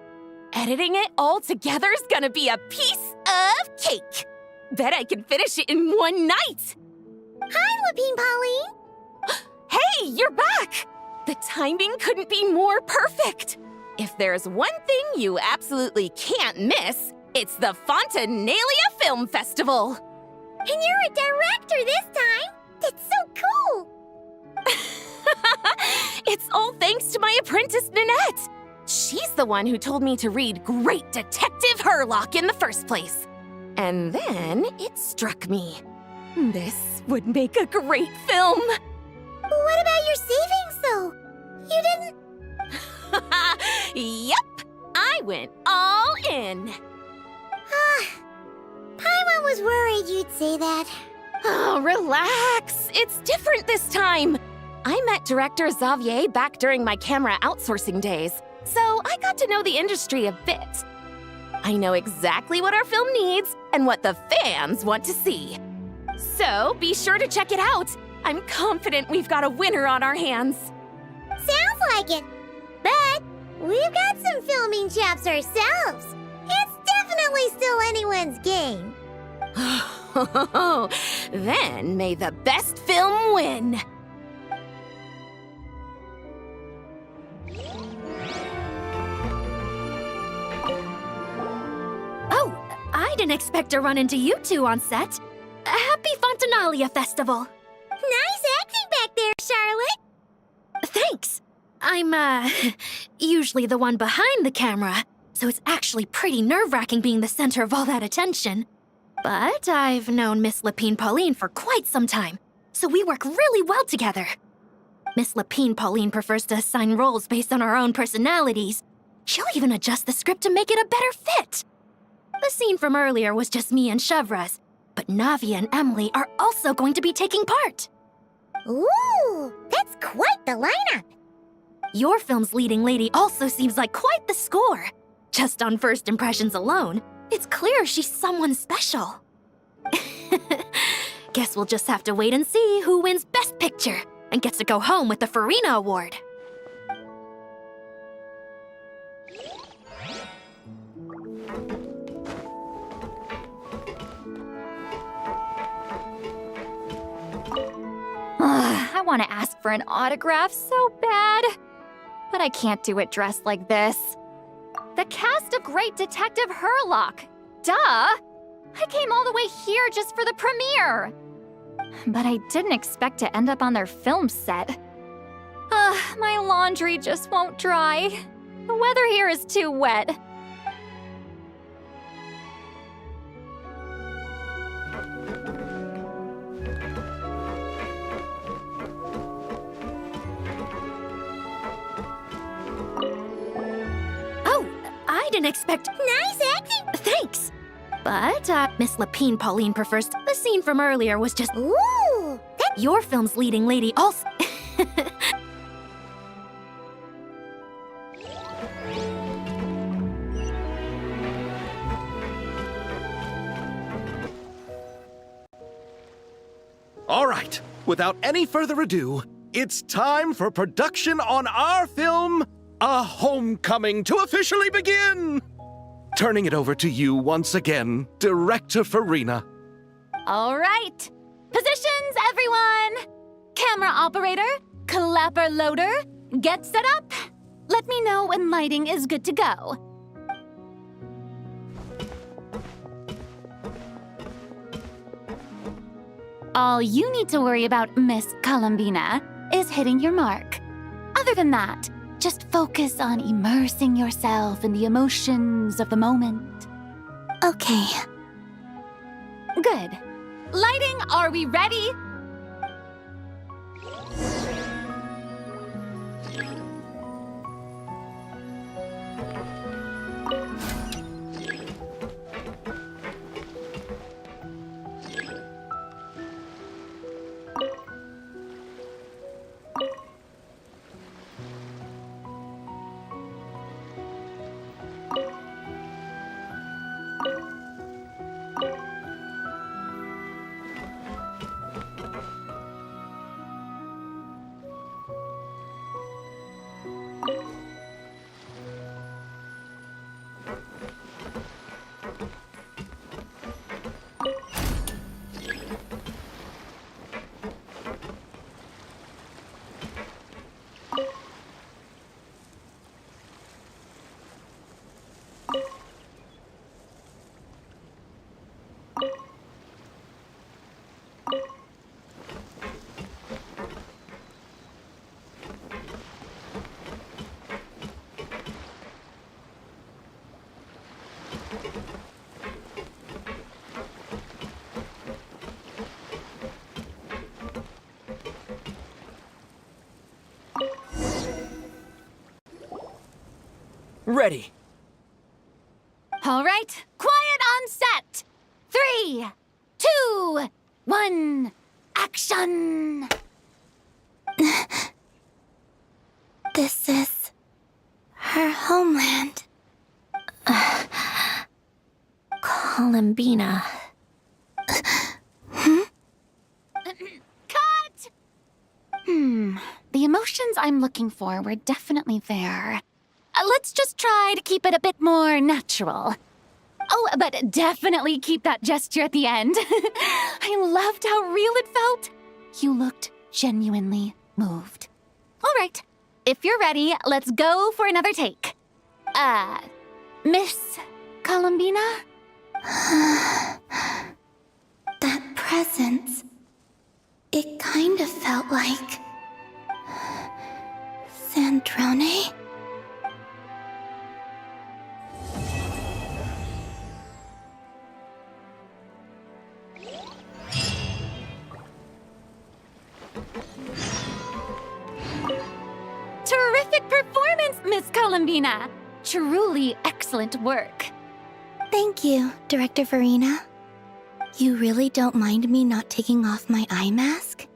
Editing it all together is gonna be a piece of cake. Bet I can finish it in one night. Hi, Lapine Pauline. Hey, you're back! The timing couldn't be more perfect. If there's one thing you absolutely can't miss, it's the Fontinalia Film Festival. And you're a director this time. That's so cool. It's all thanks to my apprentice, Nanette. She's the one who told me to read Great Detective Herlock in the first place. And then it struck me. This would make a great film. What about your savings, though? You didn't... Yep, I went all in. Paimon was worried you'd say that. Oh, relax. It's different this time. I met director Xavier back during my camera outsourcing days, so I got to know the industry a bit. I know exactly what our film needs and what the fans want to see. So be sure to check it out. I'm confident we've got a winner on our hands. Sounds like it. But we've got some filming chops ourselves. It's definitely still anyone's game. Then may the best film win. Oh, I didn't expect to run into you two on set. Happy Fontinalia Festival. Nice acting back there, Charlotte. Thanks. I'm, usually the one behind the camera, so it's actually pretty nerve-wracking being the center of all that attention. But I've known Miss Lapine Pauline for quite some time, so we work really well together. Miss Lapine Pauline prefers to assign roles based on our own personalities. She'll even adjust the script to make it a better fit. The scene from earlier was just me and Chevraz, but Navia and Emily are also going to be taking part. Ooh, that's quite the lineup. Your film's leading lady also seems like quite the score. Just on first impressions alone, it's clear she's someone special. Guess we'll just have to wait and see who wins Best Picture and gets to go home with the Farina Award. I want to ask for an autograph so bad, but I can't do it dressed like this. The cast of Great Detective Herlock. Duh! I came all the way here just for the premiere. But I didn't expect to end up on their film set. My laundry just won't dry. The weather here is too wet. I didn't expect— Nice acting! Thanks! But, Miss Lapine Pauline prefers— The scene from earlier was just— Ooh, Your film's leading lady also— All right, without any further ado, it's time for production on our film, A Homecoming, to officially begin! Turning it over to you once again, Director Farina. All right. Positions, everyone! Camera operator, clapper loader, get set up. Let me know when lighting is good to go. All you need to worry about, Miss Columbina, is hitting your mark. Other than that, just focus on immersing yourself in the emotions of the moment. Okay. Good. Lighting, are we ready? Ready. All right, quiet on set. 3, 2, 1, action! This is her homeland. Columbina. Cut! The emotions I'm looking for were definitely there. Let's just try to keep it a bit more natural. Oh, but definitely keep that gesture at the end. I loved how real it felt. You looked genuinely moved. All right, if you're ready, let's go for another take. Miss Columbina? That presence. It kind of felt like... Sandrone? Terrific performance, Miss Columbina. Truly excellent work. Thank you, Director Farina. You really don't mind me not taking off my eye mask?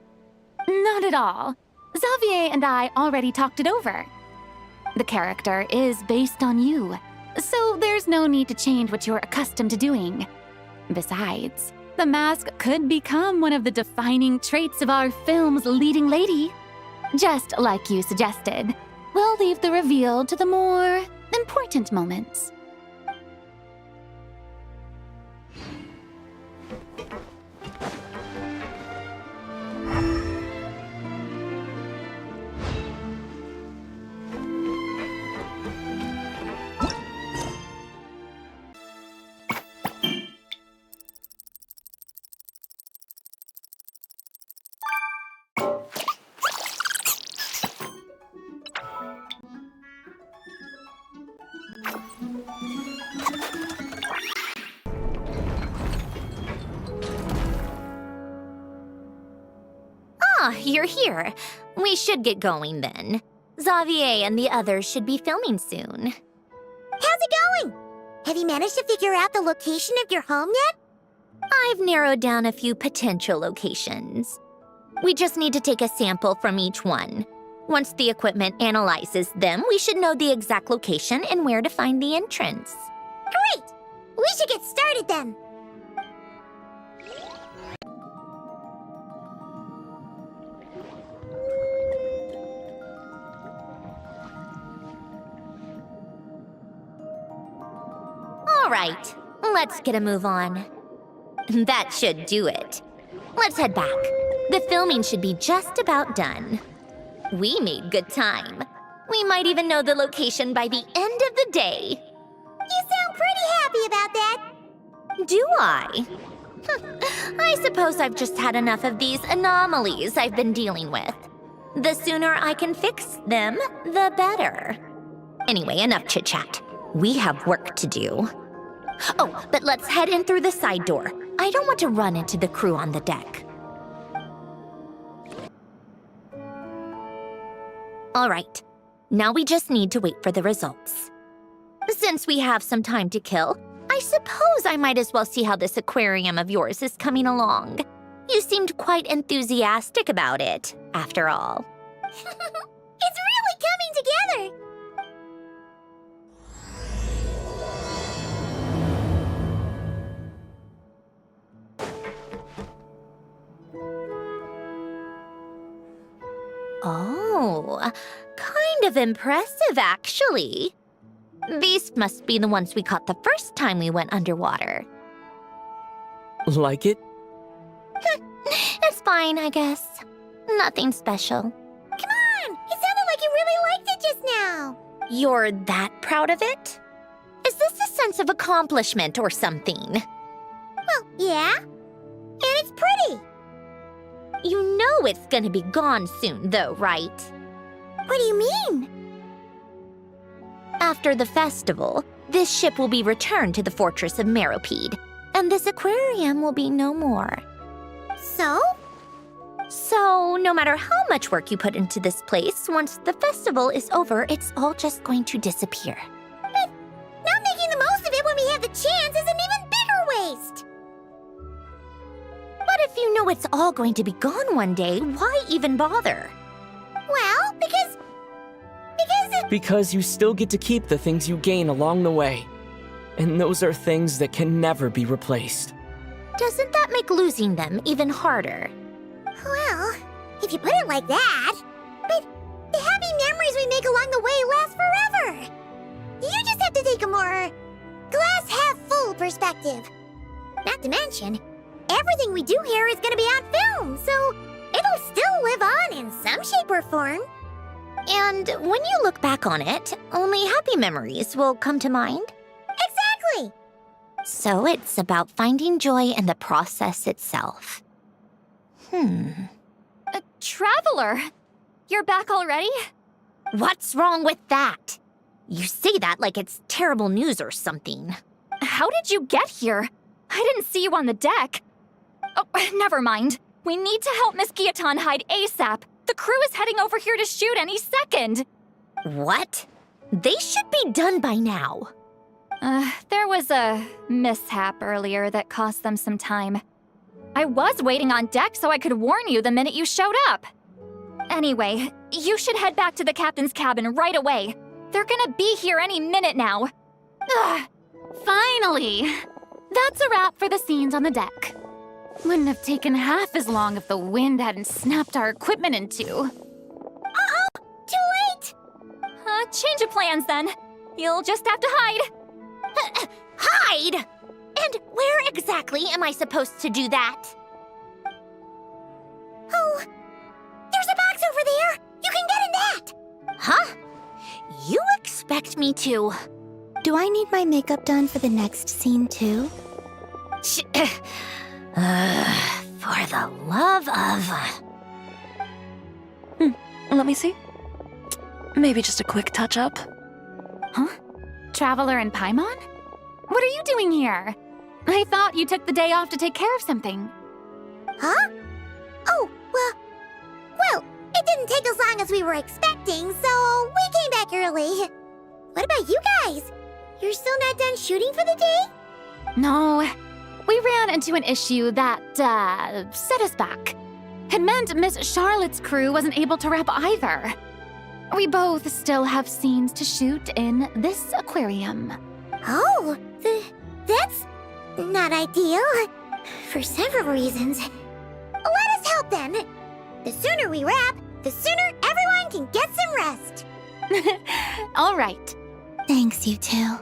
Not at all. Xavier and I already talked it over. The character is based on you, so there's no need to change what you're accustomed to doing. Besides, the mask could become one of the defining traits of our film's leading lady. Just like you suggested, we'll leave the reveal to the more important moments. Ah, you're here. We should get going then. Xavier and the others should be filming soon. How's it going? Have you managed to figure out the location of your home yet? I've narrowed down a few potential locations. We just need to take a sample from each one. Once the equipment analyzes them, we should know the exact location and where to find the entrance. Great! We should get started then. All right, let's get a move on. That should do it. Let's head back. The filming should be just about done. We made good time. We might even know the location by the end of the day. You sound pretty happy about that. Do I? I suppose I've just had enough of these anomalies I've been dealing with. The sooner I can fix them, the better. Anyway, enough chit-chat. We have work to do. Oh, but let's head in through the side door. I don't want to run into the crew on the deck. All right, now we just need to wait for the results. Since we have some time to kill, I suppose I might as well see how this aquarium of yours is coming along. You seemed quite enthusiastic about it, after all. It's really coming together! Oh, kind of impressive, actually. These must be the ones we caught the first time we went underwater. Like it? It's fine, I guess. Nothing special. Come on! It sounded like you really liked it just now! You're that proud of it? Is this a sense of accomplishment or something? Well, yeah. And it's pretty! You know it's gonna be gone soon, though, right? What do you mean? After the festival, this ship will be returned to the fortress of Meropide, and this aquarium will be no more. So? So, no matter how much work you put into this place, once the festival is over, it's all just going to disappear. But not making the most of it when we have the chance is an even bigger waste! But if you know it's all going to be gone one day, why even bother? Well, because Because you still get to keep the things you gain along the way. And those are things that can never be replaced. Doesn't that make losing them even harder? well, if you put it like that. But the happy memories we make along the way last forever. You just have to take a more glass-half-full perspective. Not to mention, everything we do here is gonna be on film, so it'll still live on in some shape or form. And when you look back on it, only happy memories will come to mind? Exactly! So it's about finding joy in the process itself. Traveler! You're back already? What's wrong with that? You say that like it's terrible news or something. How did you get here? I didn't see you on the deck. Oh, never mind. We need to help Miss Guillotin hide ASAP. The crew is heading over here to shoot any second. What? They should be done by now. There was a mishap earlier that cost them some time. I was waiting on deck so I could warn you the minute you showed up. Anyway, you should head back to the captain's cabin right away. They're gonna be here any minute now. Ugh, finally! That's a wrap for the scenes on the deck. Wouldn't have taken half as long if the wind hadn't snapped our equipment in two. Too late! Change of plans then. You'll just have to hide. Hide! And where exactly am I supposed to do that? Oh, there's a box over there! You can get in that! Huh? You expect me to... Do I need my makeup done for the next scene too? For the love of... Let me see. Maybe just a quick touch-up. Huh? Traveler and Paimon? What are you doing here? I thought you took the day off to take care of something. Huh? Oh, well, it didn't take as long as we were expecting, so we came back early. What about you guys? You're still not done shooting for the day? No, we ran into an issue that, set us back. It meant Miss Charlotte's crew wasn't able to wrap either. We both still have scenes to shoot in this aquarium. Oh, that's not ideal. For several reasons. Let us help then. The sooner we wrap, the sooner everyone can get some rest. All right. Thanks, you two.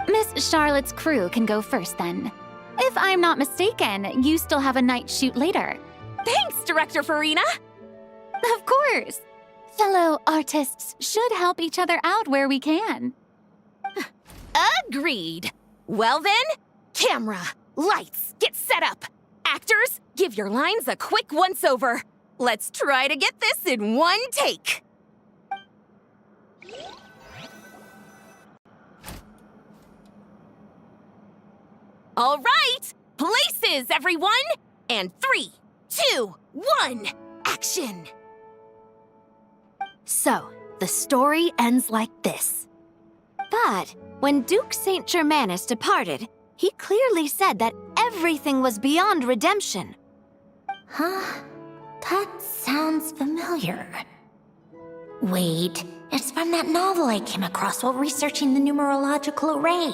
Miss Charlotte's crew can go first then. If I'm not mistaken, you still have a night shoot later. Thanks, Director Farina! Of course! Fellow artists should help each other out where we can. Agreed. Well then, camera, lights, get set up. Actors, give your lines a quick once-over. Let's try to get this in one take. All right, places, everyone! And 3, 2, 1, action! So, the story ends like this. But when Duke St. Germanus departed, he clearly said that everything was beyond redemption. Huh? That sounds familiar. Wait, it's from that novel I came across while researching the numerological array.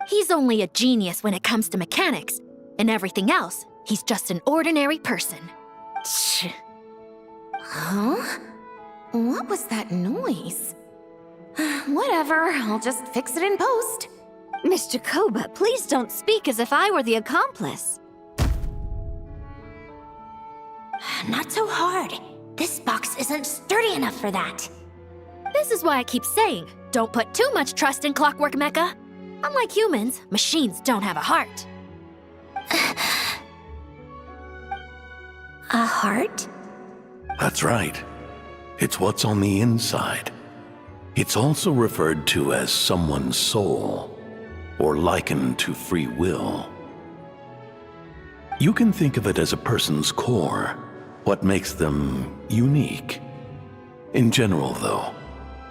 He's only a genius when it comes to mechanics, and everything else, he's just an ordinary person. Huh? What was that noise? Whatever, I'll just fix it in post. Miss Jacoba, please don't speak as if I were the accomplice. Not so hard. This box isn't sturdy enough for that. This is why I keep saying, don't put too much trust in Clockwork Mecha. Unlike humans, machines don't have a heart. A heart? That's right. It's what's on the inside. It's also referred to as someone's soul, or likened to free will. You can think of it as a person's core, what makes them unique. In general, though,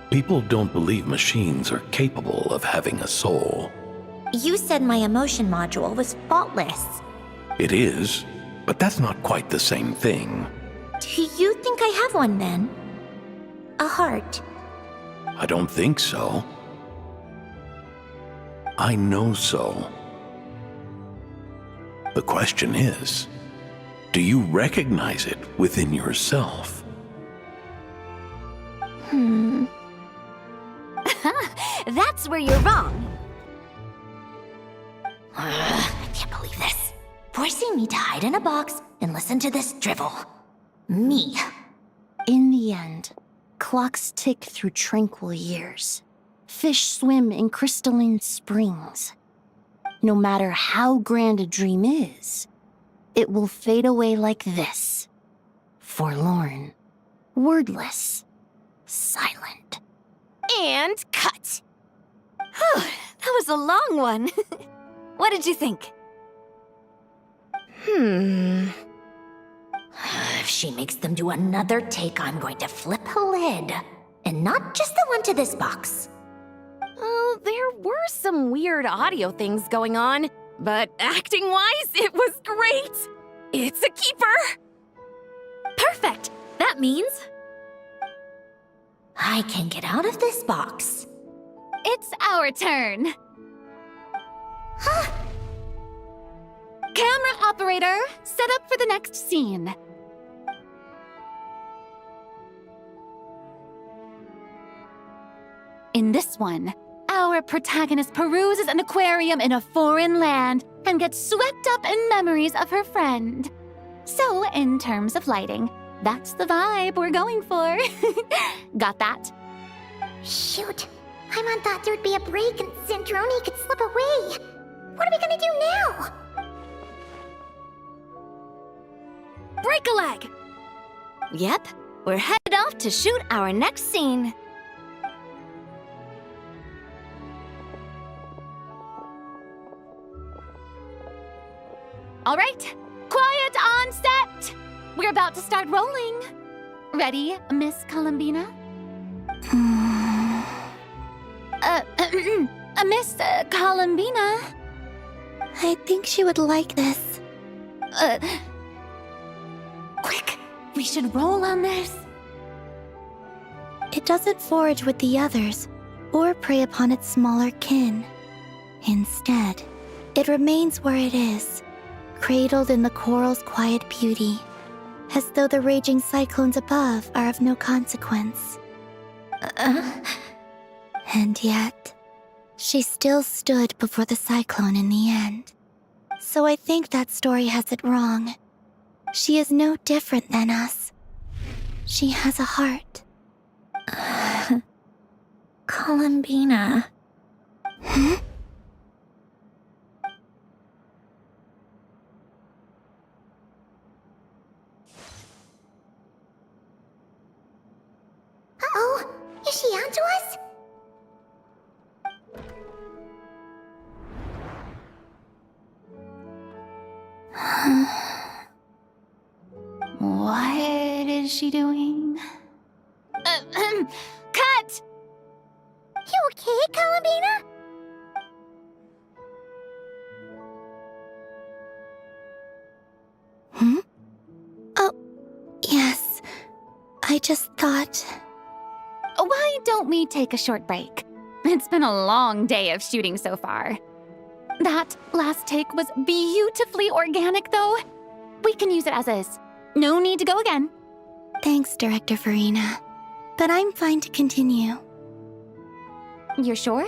people don't believe machines are capable of having a soul. You said my emotion module was faultless. It is, but that's not quite the same thing. Do you think I have one then? A heart? I don't think so. I know so. The question is, do you recognize it within yourself? That's where you're wrong. I can't believe this. Forcing me to hide in a box and listen to this drivel. Me. In the end, clocks tick through tranquil years. Fish swim in crystalline springs. No matter how grand a dream is, it will fade away like this. Forlorn, wordless, silent. And cut. That was a long one. What did you think? If she makes them do another take, I'm going to flip a lid. And not just the one to this box. Oh, there were some weird audio things going on, but acting-wise, it was great. It's a keeper. Perfect. That means I can get out of this box. It's our turn. Camera operator, set up for the next scene. In this one, our protagonist peruses an aquarium in a foreign land and gets swept up in memories of her friend. So, in terms of lighting, that's the vibe we're going for. Got that? Shoot, Paimon thought there'd be a break and Zandroni could slip away. What are we gonna do now? break a leg. Yep, we're headed off to shoot our next scene. All right, quiet on set. We're about to start rolling. Ready, Miss Columbina? Miss Columbina? I think she would like this. Quick, we should roll on this. It doesn't forage with the others, or prey upon its smaller kin. Instead, it remains where it is, cradled in the coral's quiet beauty, as though the raging cyclones above are of no consequence. And yet, She still stood before the cyclone in the end. So I think that story has it wrong. She is no different than us. She has a heart. Columbina. Hmm? Uh-oh, is she onto us? What is she doing? Cut! You okay, Columbina? Hmm? Oh, yes. I just thought... Why don't we take a short break? It's been a long day of shooting so far. That last take was beautifully organic, though. We can use it as is. No need to go again. Thanks, Director Farina. But I'm fine to continue. You're sure?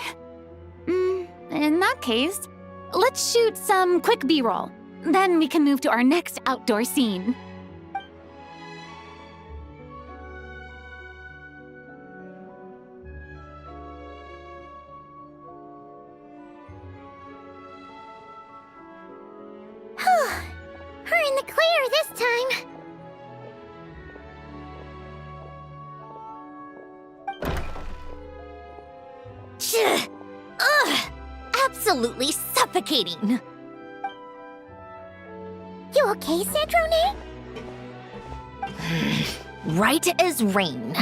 In that case, let's shoot some quick B-roll. Then we can move to our next outdoor scene. We're in the clear this time. Ugh! Absolutely suffocating. You okay, Sandrone? Right as rain.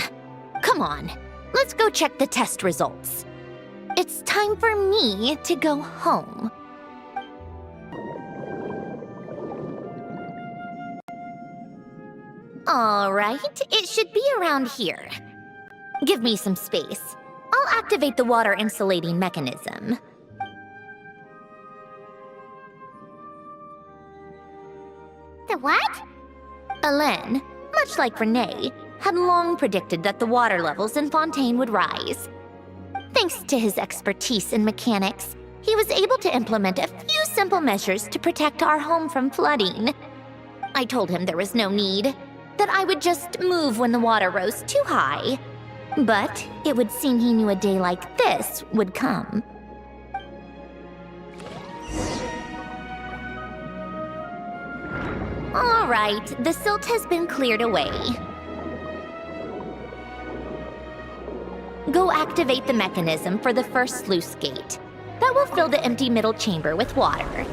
Come on, let's go check the test results. It's time for me to go home. All right, it should be around here. Give me some space. I'll activate the water insulating mechanism. The what? Alain, much like Renee, had long predicted that the water levels in Fontaine would rise. Thanks to his expertise in mechanics, he was able to implement a few simple measures to protect our home from flooding. I told him there was no need, that I would just move when the water rose too high. But it would seem he knew a day like this would come. All right, the silt has been cleared away. Go activate the mechanism for the first sluice gate. That will fill the empty middle chamber with water.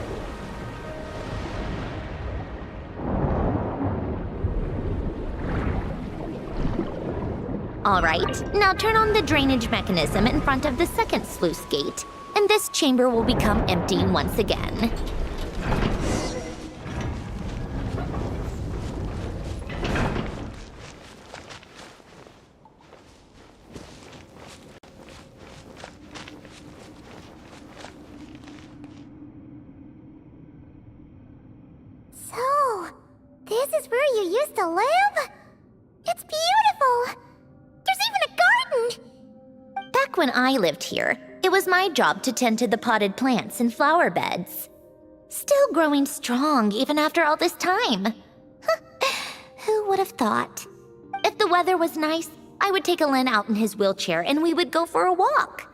All right, now turn on the drainage mechanism in front of the second sluice gate, and this chamber will become empty once again. So, this is where you used to live? It's beautiful! There's even a garden! Back when I lived here, it was my job to tend to the potted plants and flower beds. Still growing strong even after all this time. Who would have thought? If the weather was nice, I would take Alain out in his wheelchair and we would go for a walk.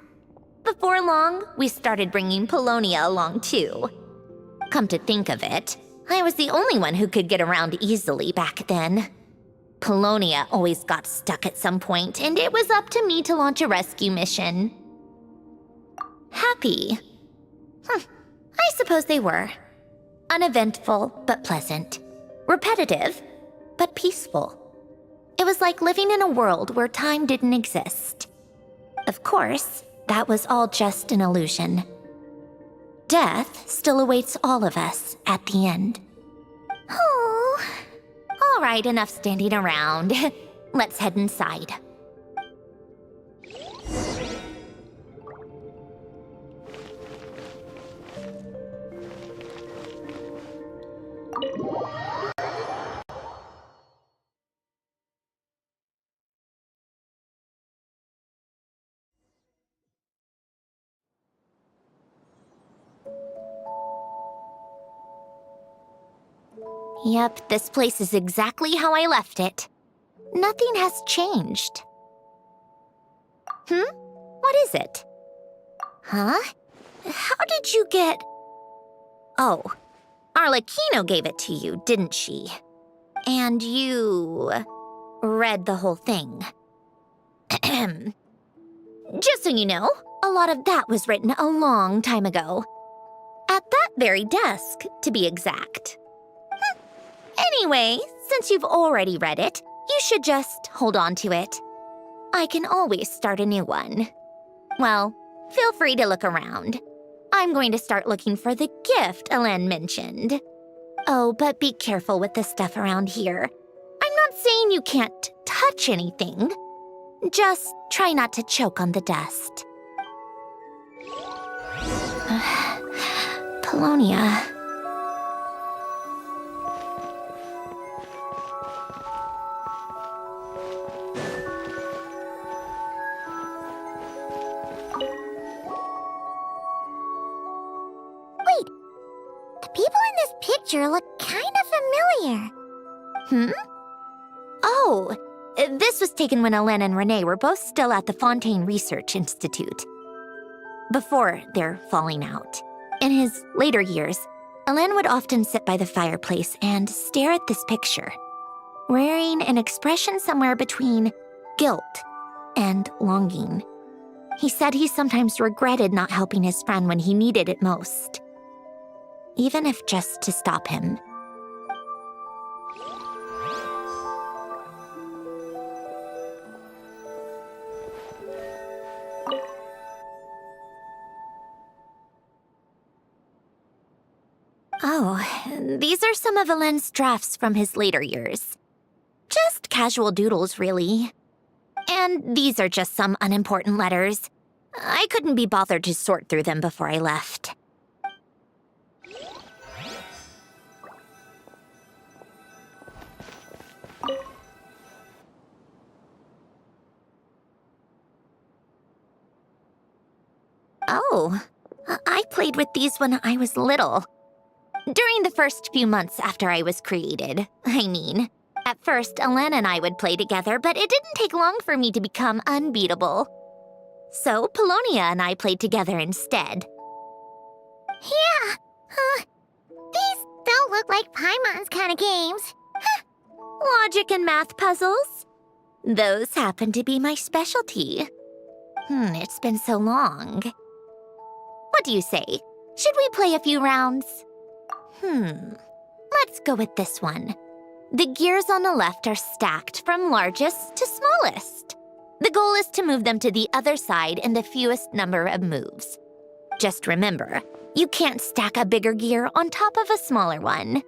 Before long, we started bringing Polonia along too. Come to think of it, I was the only one who could get around easily back then. Polonia always got stuck at some point, and it was up to me to launch a rescue mission. Happy? I suppose they were. Uneventful, but pleasant. Repetitive, but peaceful. It was like living in a world where time didn't exist. Of course, that was all just an illusion. Death still awaits all of us at the end. Oh. All right, enough standing around. Let's head inside. Yep, this place is exactly how I left it. Nothing has changed. What is it? Huh? How did you get... Oh, Arlecchino gave it to you, didn't she? And you... read the whole thing. Just so you know, a lot of that was written a long time ago. At that very desk, to be exact. Anyway, since you've already read it, you should just hold on to it. I can always start a new one. Well, feel free to look around. I'm going to start looking for the gift Ellen mentioned. Oh, but be careful with the stuff around here. I'm not saying you can't touch anything. Just try not to choke on the dust. Polonia. Wait, the people in this picture look kind of familiar. Oh, this was taken when Ellen and Renee were both still at the Fontaine Research Institute. Before their falling out. In his later years, Ellen would often sit by the fireplace and stare at this picture, wearing an expression somewhere between guilt and longing. He said he sometimes regretted not helping his friend when he needed it most, even if just to stop him. Oh, these are some of Ellen's drafts from his later years. Just casual doodles, really. And these are just some unimportant letters. I couldn't be bothered to sort through them before I left. Oh, I played with these when I was little. During the first few months after I was created, I mean. At first, Ellen and I would play together, but it didn't take long for me to become unbeatable. So, Polonia and I played together instead. Yeah, these don't look like Paimon's kind of games. Logic and math puzzles? Those happen to be my specialty. It's been so long. What do you say? Should we play a few rounds? Let's go with this one. The gears on the left are stacked from largest to smallest. The goal is to move them to the other side in the fewest number of moves. Just remember, you can't stack a bigger gear on top of a smaller one.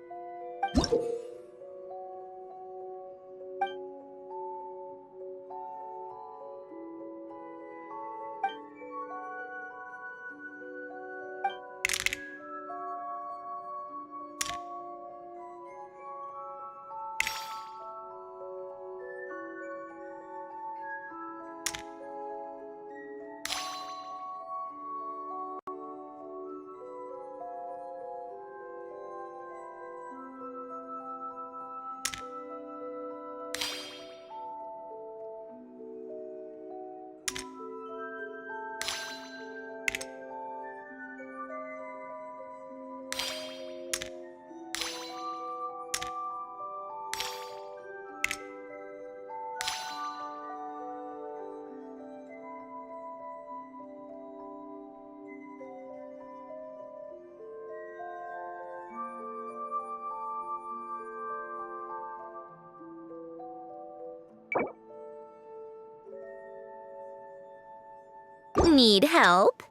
Need help?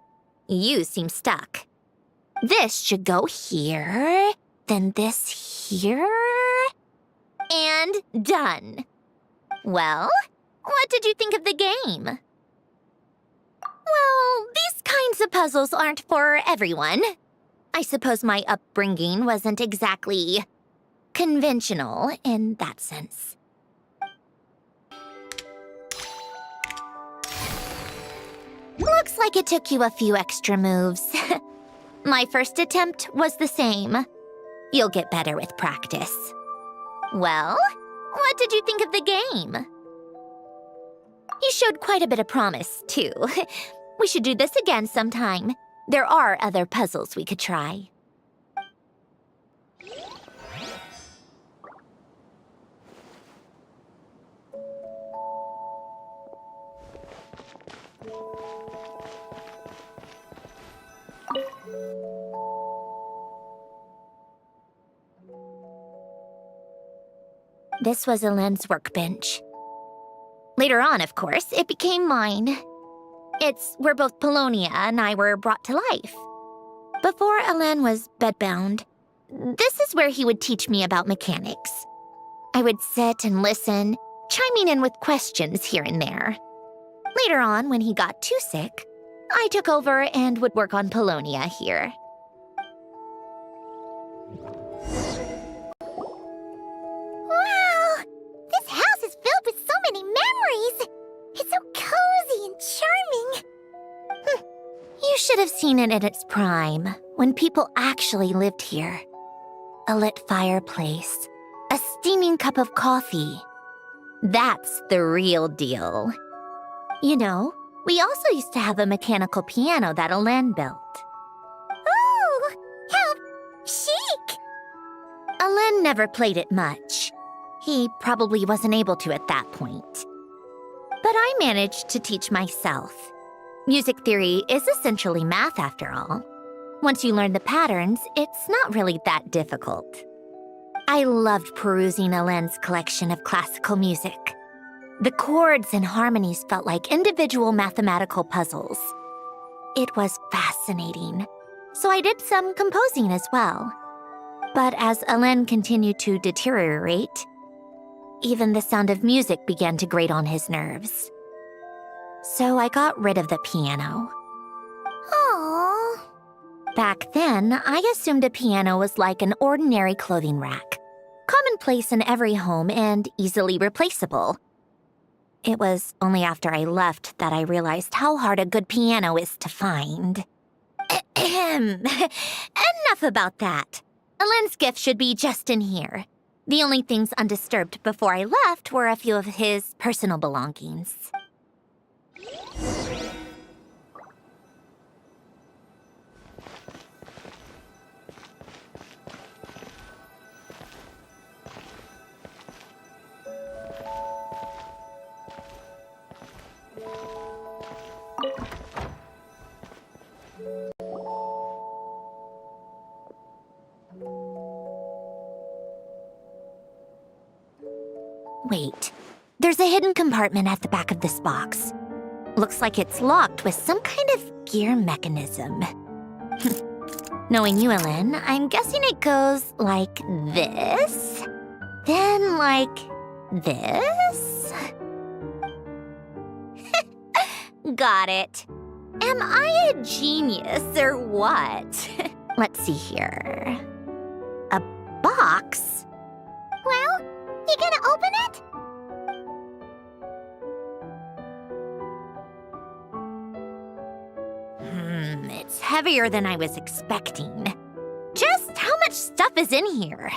You seem stuck. This should go here, then this here, and done. Well, what did you think of the game? Well, these kinds of puzzles aren't for everyone. I suppose my upbringing wasn't exactly conventional in that sense. Looks like it took you a few extra moves. My first attempt was the same. You'll get better with practice. Well, what did you think of the game? You showed quite a bit of promise, too. We should do this again sometime. There are other puzzles we could try. This was Elaine's workbench. Later on, of course, it became mine. It's where both Polonia and I were brought to life. Before Elaine was bedbound, this is where he would teach me about mechanics. I would sit and listen, chiming in with questions here and there. Later on, when he got too sick, I took over and would work on Polonia here. Wow! This house is filled with so many memories! It's so cozy and charming! You should have seen it in its prime, when people actually lived here. A lit fireplace, a steaming cup of coffee. That's the real deal. You know, we also used to have a mechanical piano that Elaine built. Oh, how chic! Elaine never played it much. He probably wasn't able to at that point. But I managed to teach myself. Music theory is essentially math after all. Once you learn the patterns, it's not really that difficult. I loved perusing Elaine's collection of classical music. The chords and harmonies felt like individual mathematical puzzles. It was fascinating, so I did some composing as well. But as Elaine continued to deteriorate, even the sound of music began to grate on his nerves. So I got rid of the piano. Aww. Back then, I assumed a piano was like an ordinary clothing rack, commonplace in every home and easily replaceable. It was only after I left that I realized how hard a good piano is to find. Enough about that. Elaine's gift should be just in here. The only things undisturbed before I left were a few of his personal belongings. Wait, there's a hidden compartment at the back of this box. Looks like it's locked with some kind of gear mechanism. Knowing you, Elaine, I'm guessing it goes like this, then like this. Got it. Am I a genius or what? Let's see here. A box? Well, you gonna open it? It's heavier than I was expecting. Just how much stuff is in here?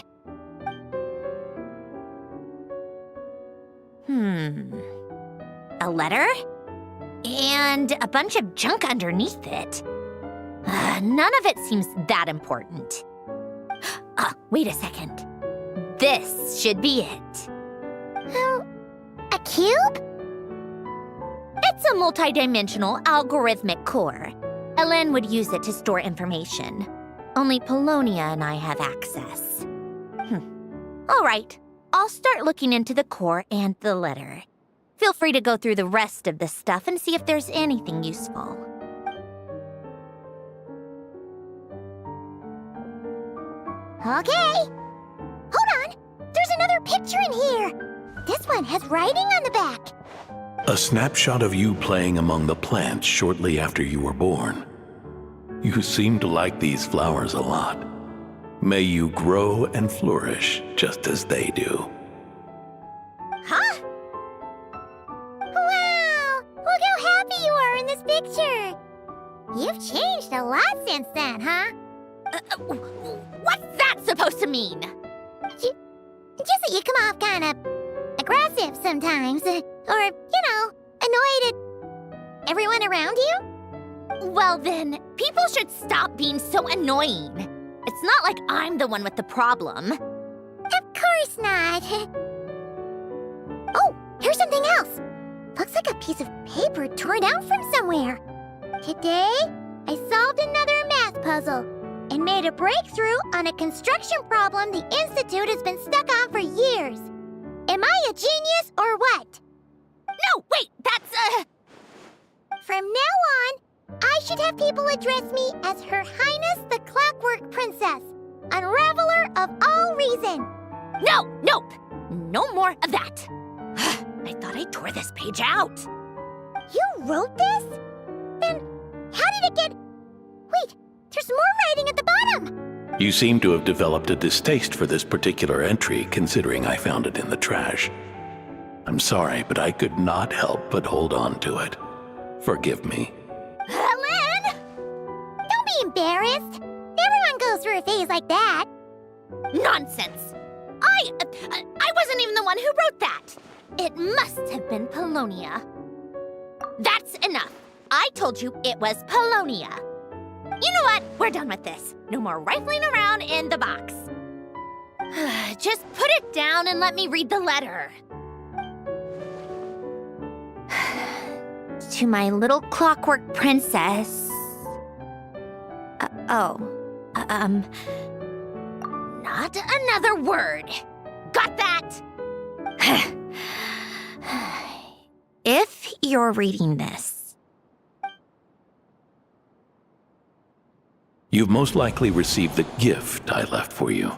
A letter? And a bunch of junk underneath it. None of it seems that important. Wait a second. This should be it. A cube? It's a multidimensional algorithmic core. Elaine would use it to store information. Only Polonia and I have access. All right, I'll start looking into the core and the letter. Feel free to go through the rest of the stuff and see if there's anything useful. Okay. Hold on. There's another picture in here. This one has writing on the back. A snapshot of you playing among the plants shortly after you were born. You seem to like these flowers a lot. May you grow and flourish just as they do. Huh? Wow! Look how happy you are in this picture. You've changed a lot since then, huh? What's that supposed to mean? Just that you come off kind of aggressive sometimes. Or, annoyed at everyone around you. Well then, people should stop being so annoying. It's not like I'm the one with the problem. Of course not. Oh, here's something else. Looks like a piece of paper torn out from somewhere. Today, I solved another math puzzle and made a breakthrough on a construction problem the Institute has been stuck on for years. Am I a genius or what? No, wait, that's From now on, I should have people address me as Her Highness the Clockwork Princess, Unraveler of all reason. Nope. No more of that. I thought I tore this page out. You wrote this? Then how did it get... Wait, there's more writing at the bottom. You seem to have developed a distaste for this particular entry, considering I found it in the trash. I'm sorry, but I could not help but hold on to it. Forgive me. Lynn! Don't be embarrassed. Everyone goes through a phase like that. Nonsense. I wasn't even the one who wrote that. It must have been Polonia. That's enough. I told you it was Polonia. You know what? We're done with this. No more rifling around in the box. Just put it down and let me read the letter. To my little clockwork princess. Not another word. Got that? If you're reading this, You've most likely received the gift I left for you.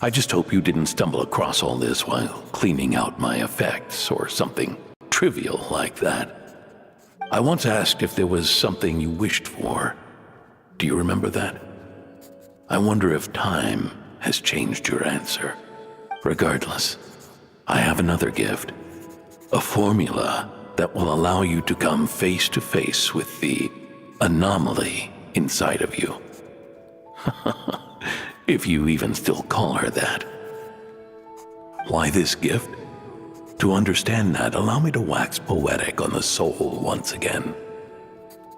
I just hope you didn't stumble across all this while cleaning out my effects or something trivial like that. I once asked if there was something you wished for. Do you remember that? I wonder if time has changed your answer. Regardless, I have another gift. A formula that will allow you to come face to face with the anomaly inside of you. If you even still call her that. Why this gift? To understand that, allow me to wax poetic on the soul once again.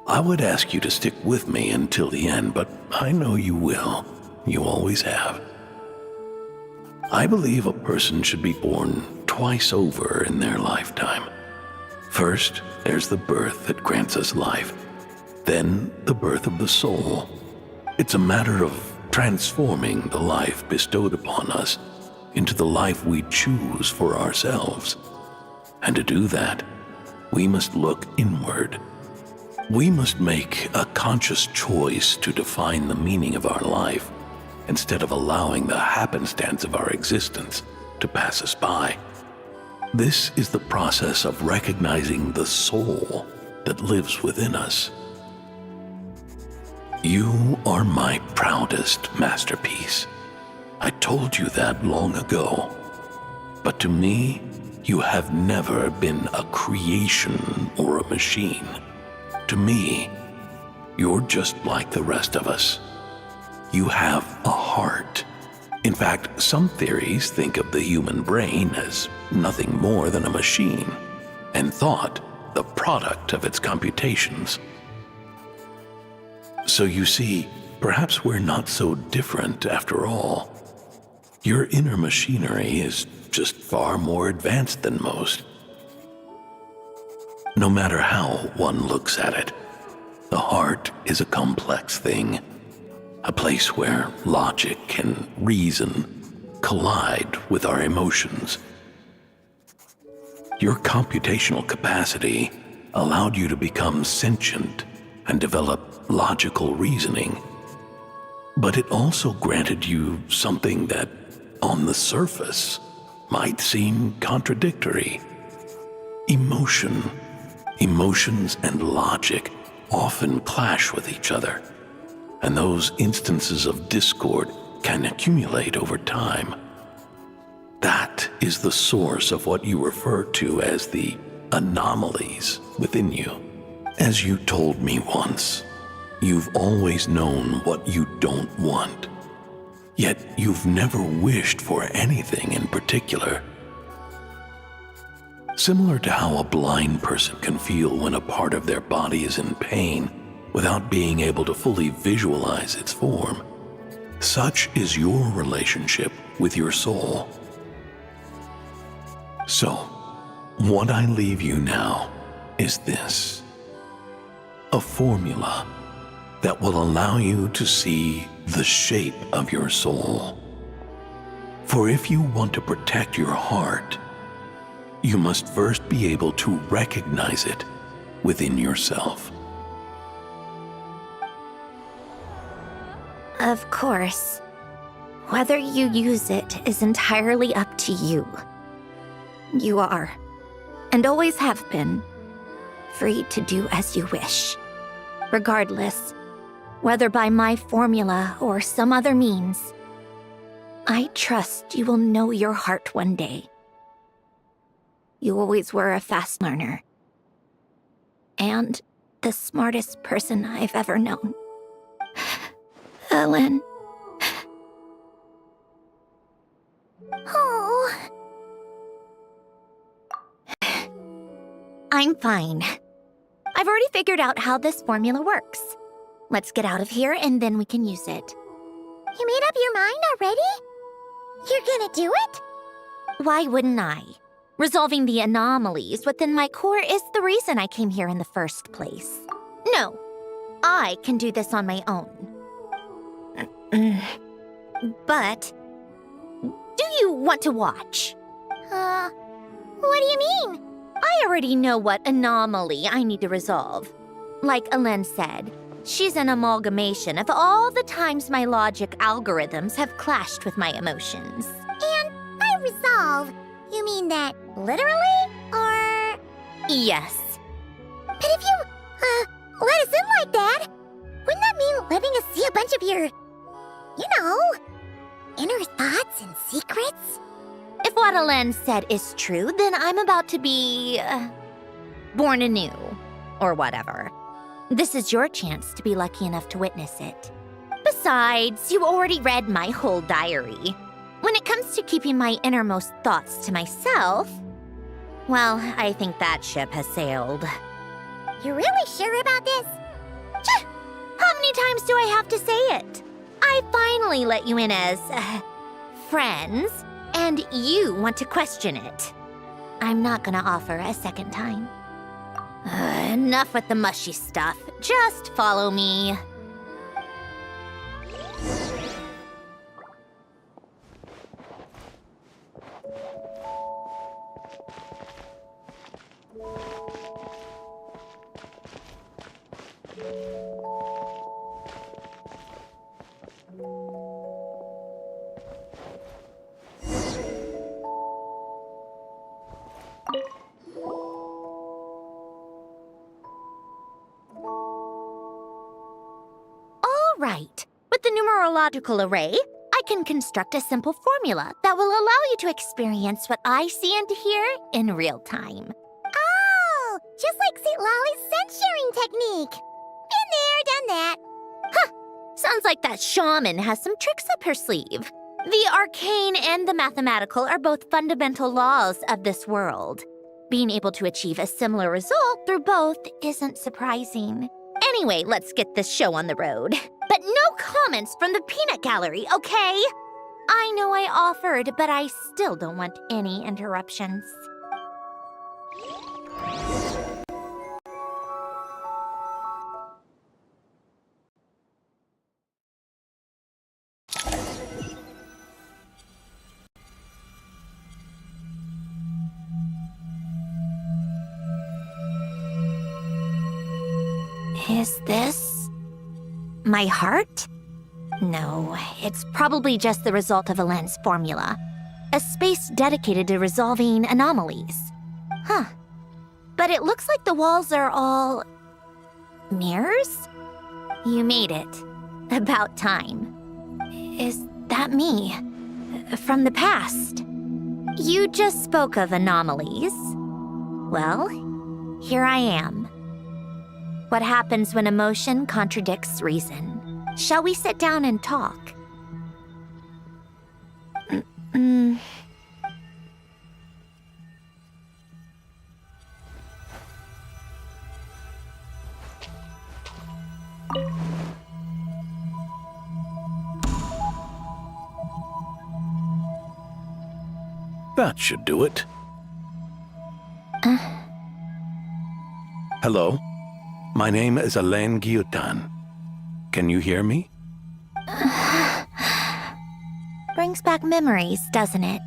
I would ask you to stick with me until the end, but I know you will. You always have. I believe a person should be born twice over in their lifetime. First, there's the birth that grants us life. Then, the birth of the soul. It's a matter of transforming the life bestowed upon us into the life we choose for ourselves. And to do that, we must look inward. We must make a conscious choice to define the meaning of our life instead of allowing the happenstance of our existence to pass us by. This is the process of recognizing the soul that lives within us. You are my proudest masterpiece. I told you that long ago. But to me, you have never been a creation or a machine. To me, you're just like the rest of us. You have a heart. In fact, some theories think of the human brain as nothing more than a machine, and thought the product of its computations. So you see, perhaps we're not so different after all. Your inner machinery is just far more advanced than most. No matter how one looks at it, the heart is a complex thing, a place where logic and reason collide with our emotions. Your computational capacity allowed you to become sentient and develop logical reasoning. But it also granted you something that, on the surface, might seem contradictory. Emotion. Emotions and logic often clash with each other, and those instances of discord can accumulate over time. That is the source of what you refer to as the anomalies within you. As you told me once, you've always known what you don't want. Yet you've never wished for anything in particular. Similar to how a blind person can feel when a part of their body is in pain without being able to fully visualize its form, such is your relationship with your soul. So, what I leave you now is this: a formula that will allow you to see the shape of your soul. For if you want to protect your heart, you must first be able to recognize it within yourself. Of course. Whether you use it is entirely up to you. You are, and always have been, free to do as you wish. Regardless, whether by my formula or some other means, I trust you will know your heart one day. You always were a fast learner. And the smartest person I've ever known. Ellen. Oh. I'm fine. I've already figured out how this formula works. Let's get out of here and then we can use it. You made up your mind already? You're gonna do it? Why wouldn't I? Resolving the anomalies within my core is the reason I came here in the first place. No, I can do this on my own. But, do you want to watch? What do you mean? I already know what anomaly I need to resolve. Like Alen said, she's an amalgamation of all the times my logic algorithms have clashed with my emotions. And by resolve, you mean that literally, or...? Yes. But if you, let us in like that, wouldn't that mean letting us see a bunch of your, inner thoughts and secrets? If what Alen said is true, then I'm about to be... born anew, or whatever. This is your chance to be lucky enough to witness it. Besides, you already read my whole diary. When it comes to keeping my innermost thoughts to myself, well, I think that ship has sailed. You're really sure about this? How many times do I have to say it? I finally let you in as... friends, and you want to question it. I'm not gonna offer a second time. Enough with the mushy stuff. Just follow me. Right. With the numerological array, I can construct a simple formula that will allow you to experience what I see and hear in real time. Oh, just like St. Lolly's sense-sharing technique. Been there, done that. Huh. Sounds like that shaman has some tricks up her sleeve. The arcane and the mathematical are both fundamental laws of this world. Being able to achieve a similar result through both isn't surprising. Anyway, let's get this show on the road. But no comments from the peanut gallery, okay? I know I offered, but I still don't want any interruptions. Is this my heart? No, it's probably just the result of Alen's formula. A space dedicated to resolving anomalies. Huh. But it looks like the walls are all... mirrors? You made it. About time. Is that me? From the past? You just spoke of anomalies. Well, here I am. What happens when emotion contradicts reason? Shall we sit down and talk? That should do it. Hello? My name is Alain Guillotin. Can you hear me? Brings back memories, doesn't it?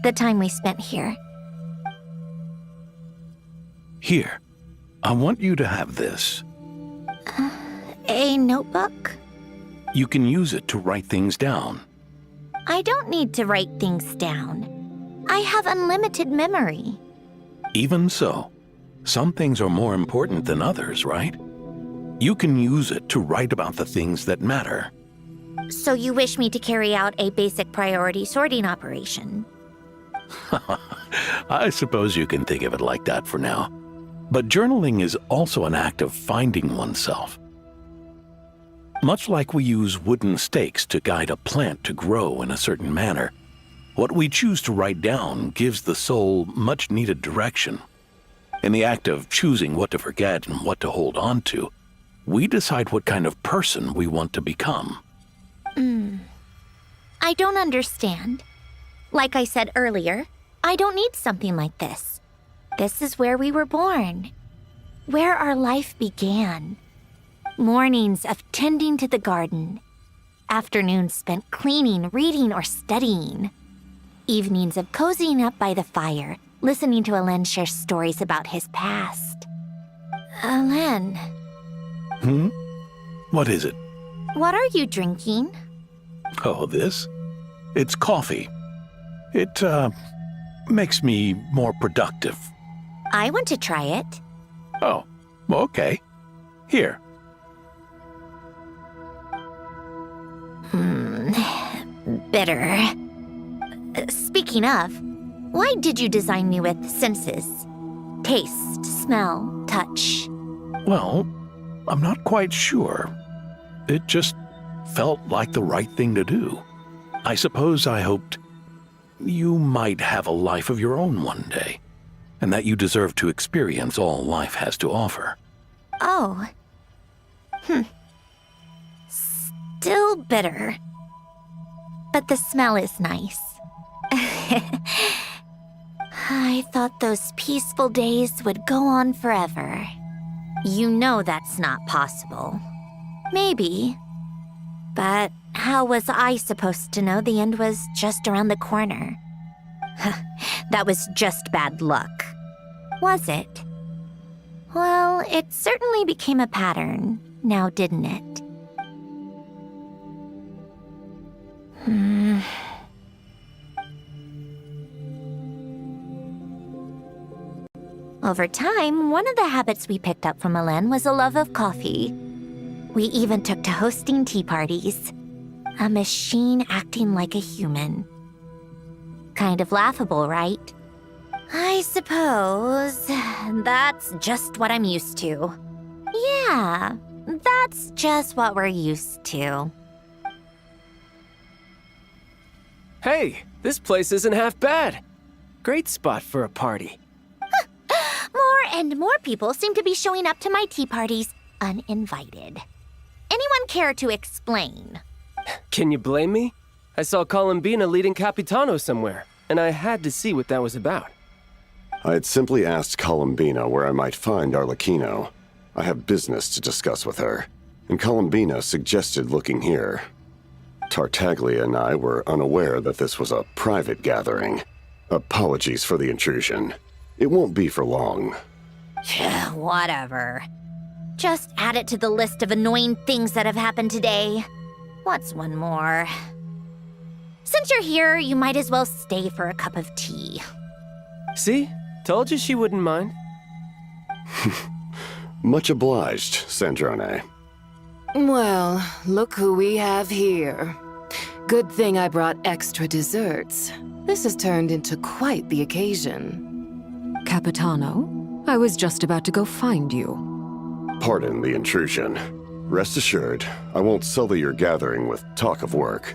The time we spent here. Here. I want you to have this. A notebook? You can use it to write things down. I don't need to write things down. I have unlimited memory. Even so, some things are more important than others, right? You can use it to write about the things that matter. So you wish me to carry out a basic priority sorting operation? I suppose you can think of it like that for now. But journaling is also an act of finding oneself. Much like we use wooden stakes to guide a plant to grow in a certain manner, what we choose to write down gives the soul much-needed direction. In the act of choosing what to forget and what to hold on to, we decide what kind of person we want to become. I don't understand. Like I said earlier, I don't need something like this. This is where we were born, where our life began. Mornings of tending to the garden, afternoons spent cleaning, reading, or studying, evenings of cozying up by the fire, listening to Alain share stories about his past. Alain. What is it? What are you drinking? Oh, this? It's coffee. It, makes me more productive. I want to try it. Oh, okay. Here. Bitter. Speaking of, why did you design me with senses? Taste, smell, touch. Well, I'm not quite sure. It just felt like the right thing to do. I suppose I hoped you might have a life of your own one day, and that you deserve to experience all life has to offer. Oh. Still bitter. But the smell is nice. I thought those peaceful days would go on forever. You know that's not possible. Maybe. But how was I supposed to know the end was just around the corner? That was just bad luck. Was it? Well, it certainly became a pattern, now didn't it? Over time, one of the habits we picked up from Alain was a love of coffee. We even took to hosting tea parties. A machine acting like a human. Kind of laughable, right? I suppose that's just what I'm used to. Yeah, that's just what we're used to. Hey, this place isn't half bad. Great spot for a party. More and more people seem to be showing up to my tea parties uninvited. Anyone care to explain? Can you blame me? I saw Columbina leading Capitano somewhere, and I had to see what that was about. I had simply asked Columbina where I might find Arlecchino. I have business to discuss with her, and Columbina suggested looking here. Tartaglia and I were unaware that this was a private gathering. Apologies for the intrusion. It won't be for long. Whatever. Just add it to the list of annoying things that have happened today. What's one more? Since you're here, you might as well stay for a cup of tea. See? Told you she wouldn't mind. Much obliged, Sandrone. Well, look who we have here. Good thing I brought extra desserts. This has turned into quite the occasion. Capitano, I was just about to go find you. Pardon the intrusion. Rest assured, I won't sully your gathering with talk of work.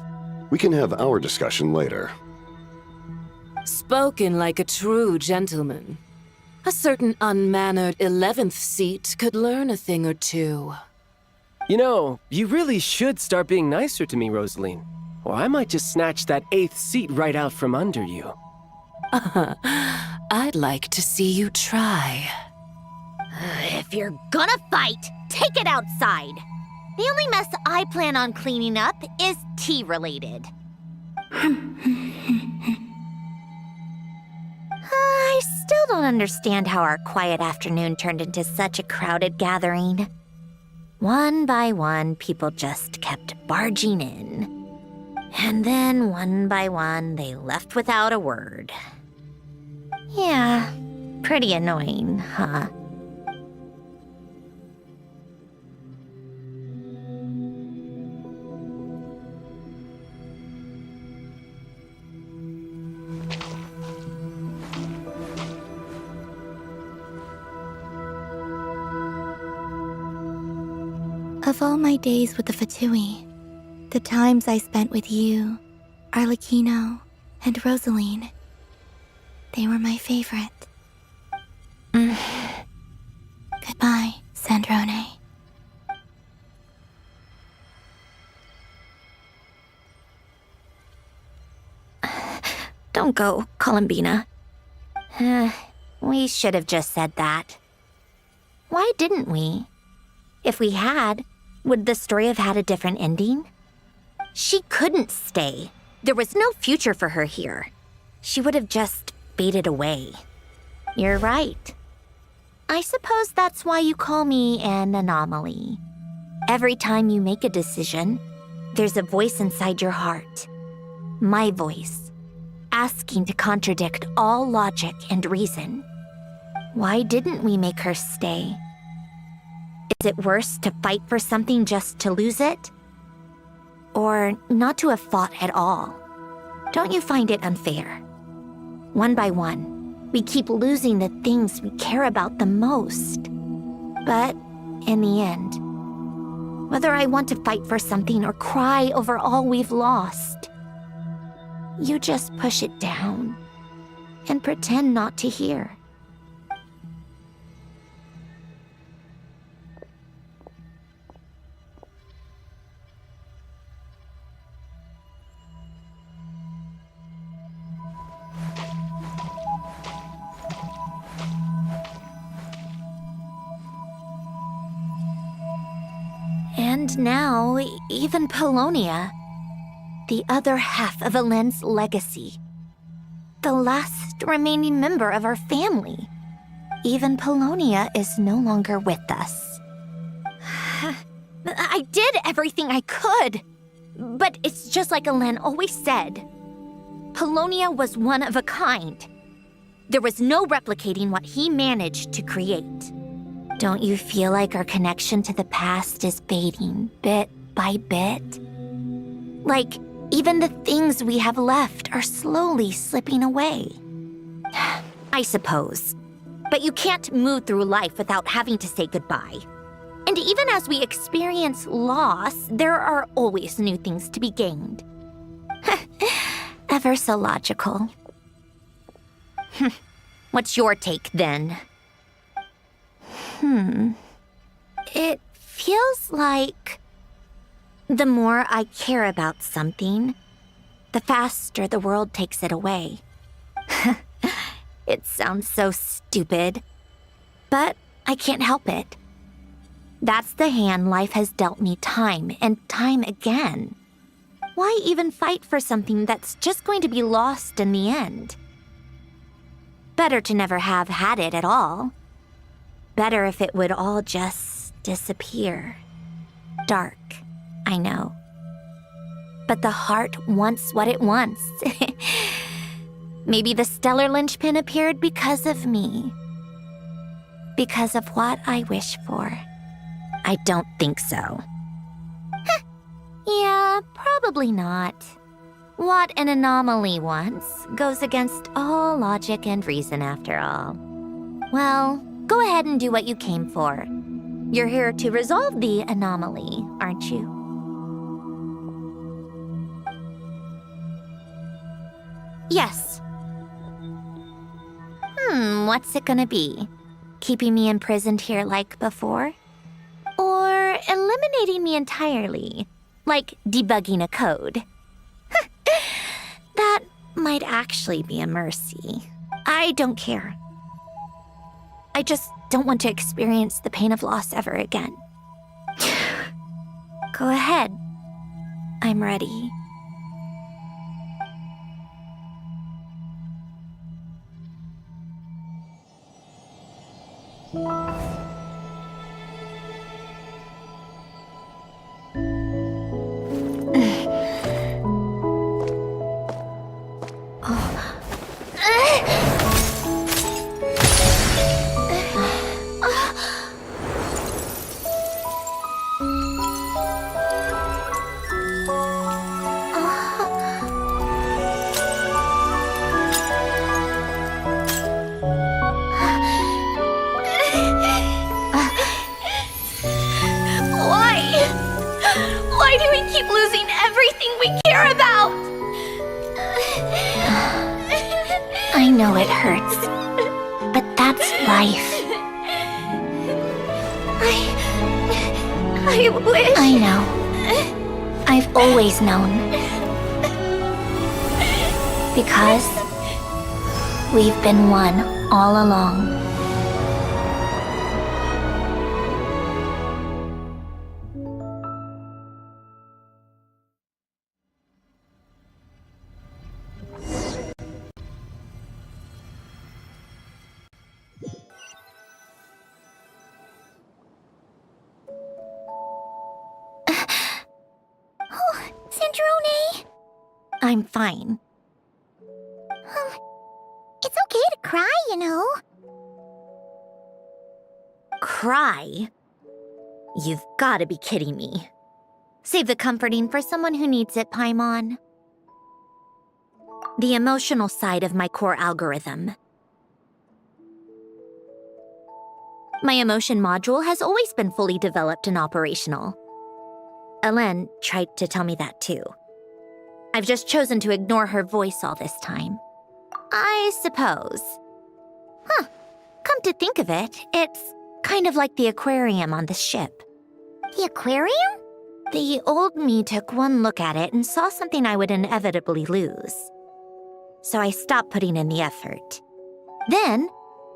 We can have our discussion later. Spoken like a true gentleman. A certain unmannered 11th seat could learn a thing or two. You know, you really should start being nicer to me, Rosaline. Or I might just snatch that 8th seat right out from under you. I'd like to see you try. If you're gonna fight, take it outside. The only mess I plan on cleaning up is tea-related. I still don't understand how our quiet afternoon turned into such a crowded gathering. One by one, people just kept barging in. And then, one by one, they left without a word. Yeah, pretty annoying, huh? Of all my days with the Fatui, the times I spent with you, Arlecchino, and Rosaline, they were my favorite. Goodbye, Sandrone. Don't go, Columbina. We should have just said that. Why didn't we? If we had, would the story have had a different ending? She couldn't stay. There was no future for her here. She would have just faded away. You're right. I suppose that's why you call me an anomaly. Every time you make a decision, there's a voice inside your heart. My voice, asking to contradict all logic and reason. Why didn't we make her stay? Is it worse to fight for something just to lose it? Or not to have fought at all? Don't you find it unfair? One by one, we keep losing the things we care about the most. But in the end, whether I want to fight for something or cry over all we've lost, you just push it down and pretend not to hear. And now, even Polonia, the other half of Elend's legacy, the last remaining member of our family. Even Polonia is no longer with us. I did everything I could, but it's just like Elend always said. Polonia was one of a kind. There was no replicating what he managed to create. Don't you feel like our connection to the past is fading bit by bit? Like, even the things we have left are slowly slipping away. I suppose. But you can't move through life without having to say goodbye. And even as we experience loss, there are always new things to be gained. Ever so logical. What's your take, then? It feels like the more I care about something, the faster the world takes it away. It sounds so stupid, but I can't help it. That's the hand life has dealt me time and time again. Why even fight for something that's just going to be lost in the end? Better to never have had it at all. Better if it would all just disappear. Dark, I know. But the heart wants what it wants. Maybe the stellar linchpin appeared because of me. Because of what I wish for. I don't think so. Yeah, probably not. What an anomaly wants goes against all logic and reason after all. Well, go ahead and do what you came for. You're here to resolve the anomaly, aren't you? Yes. What's it gonna be? Keeping me imprisoned here like before? Or eliminating me entirely, like debugging a code? That might actually be a mercy. I don't care. I just don't want to experience the pain of loss ever again. Go ahead. I'm ready. Why do we keep losing everything we care about? I know it hurts, but that's life. I wish... I know. I've always known. Because we've been one all along. I'm fine. It's okay to cry, you know. Cry? You've gotta be kidding me. Save the comforting for someone who needs it, Paimon. The emotional side of my core algorithm. My emotion module has always been fully developed and operational. Ellen tried to tell me that too. I've just chosen to ignore her voice all this time. I suppose. Come to think of it, it's kind of like the aquarium on the ship. The aquarium? The old me took one look at it and saw something I would inevitably lose. So I stopped putting in the effort. Then,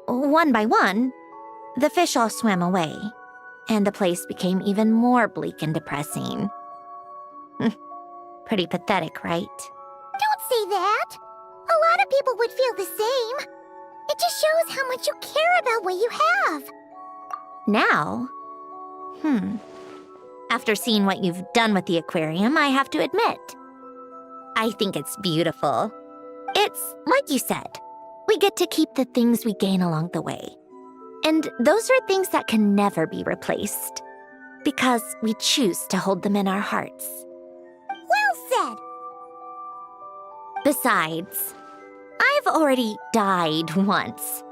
one by one, the fish all swam away, and the place became even more bleak and depressing. Pretty pathetic, right? Don't say that. A lot of people would feel the same. It just shows how much you care about what you have. Now? After seeing what you've done with the aquarium, I have to admit, I think it's beautiful. It's like you said, we get to keep the things we gain along the way. And those are things that can never be replaced, because we choose to hold them in our hearts. Well said. Besides, I've already died once.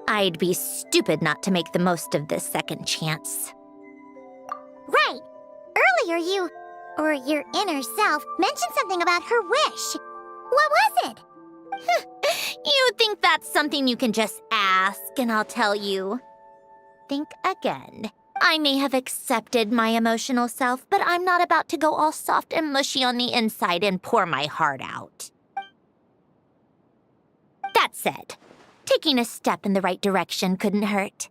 I'd be stupid not to make the most of this second chance. Right. Earlier you, or your inner self, mentioned something about her wish. What was it? You think that's something you can just ask and I'll tell you? Think again. I may have accepted my emotional self, but I'm not about to go all soft and mushy on the inside and pour my heart out. That said, taking a step in the right direction couldn't hurt.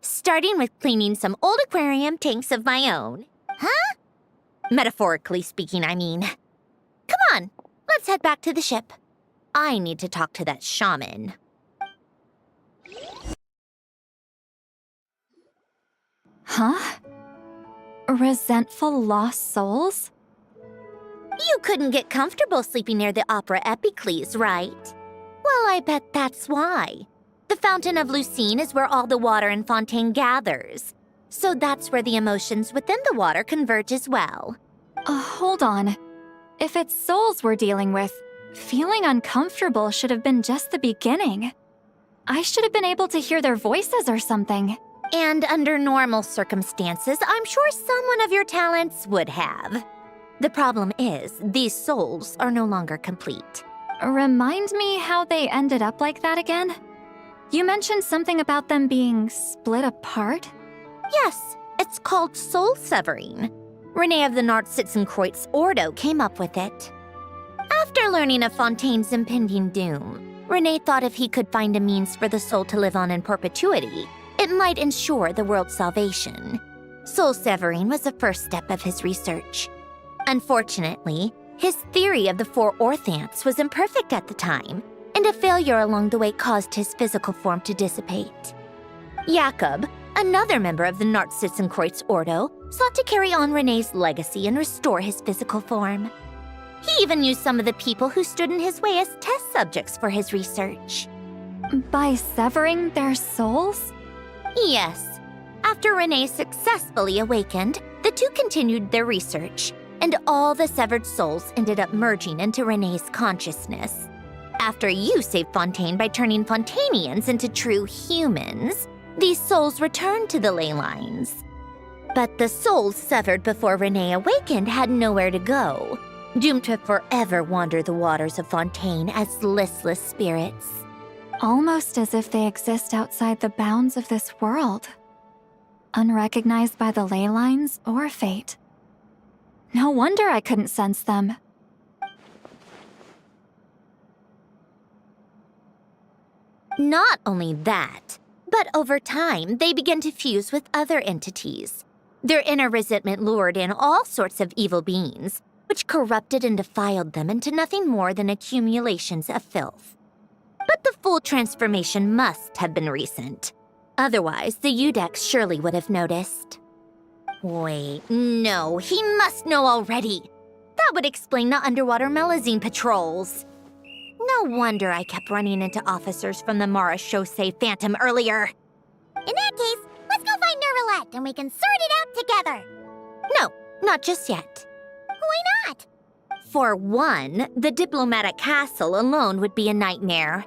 Starting with cleaning some old aquarium tanks of my own. Huh? Metaphorically speaking, I mean. Come on, let's head back to the ship. I need to talk to that shaman. Huh? Resentful lost souls? You couldn't get comfortable sleeping near the Opera Epicles, right? Well, I bet that's why. The Fountain of Lucine is where all the water in Fontaine gathers. So that's where the emotions within the water converge as well. Hold on. If it's souls we're dealing with, feeling uncomfortable should have been just the beginning. I should have been able to hear their voices or something. And under normal circumstances, I'm sure someone of your talents would have. The problem is, these souls are no longer complete. Remind me how they ended up like that again? You mentioned something about them being split apart? Yes, it's called soul severing. Renee of the Nartsitzenkreuz Ordo came up with it. After learning of Fontaine's impending doom, Renee thought if he could find a means for the soul to live on in perpetuity, it might ensure the world's salvation. Soul severing was the first step of his research. Unfortunately, his theory of the four orthants was imperfect at the time, and a failure along the way caused his physical form to dissipate. Jakob, another member of the Nartsitzenkreuz Ordo, sought to carry on Renee's legacy and restore his physical form. He even used some of the people who stood in his way as test subjects for his research. By severing their souls? Yes. After Renee successfully awakened, the two continued their research, and all the severed souls ended up merging into Renee's consciousness. After you saved Fontaine by turning Fontanians into true humans, these souls returned to the ley lines. But the souls severed before Renee awakened had nowhere to go, doomed to forever wander the waters of Fontaine as listless spirits. Almost as if they exist outside the bounds of this world. Unrecognized by the ley lines or fate. No wonder I couldn't sense them. Not only that, but over time, they began to fuse with other entities. Their inner resentment lured in all sorts of evil beings, which corrupted and defiled them into nothing more than accumulations of filth. But the full transformation must have been recent. Otherwise, the Udex surely would have noticed. Wait, no, he must know already. That would explain the underwater Melazine patrols. No wonder I kept running into officers from the Mara Chaussee Phantom earlier. In that case, let's go find Nervalette and we can sort it out together. No, not just yet. Why not? For one, the diplomatic castle alone would be a nightmare.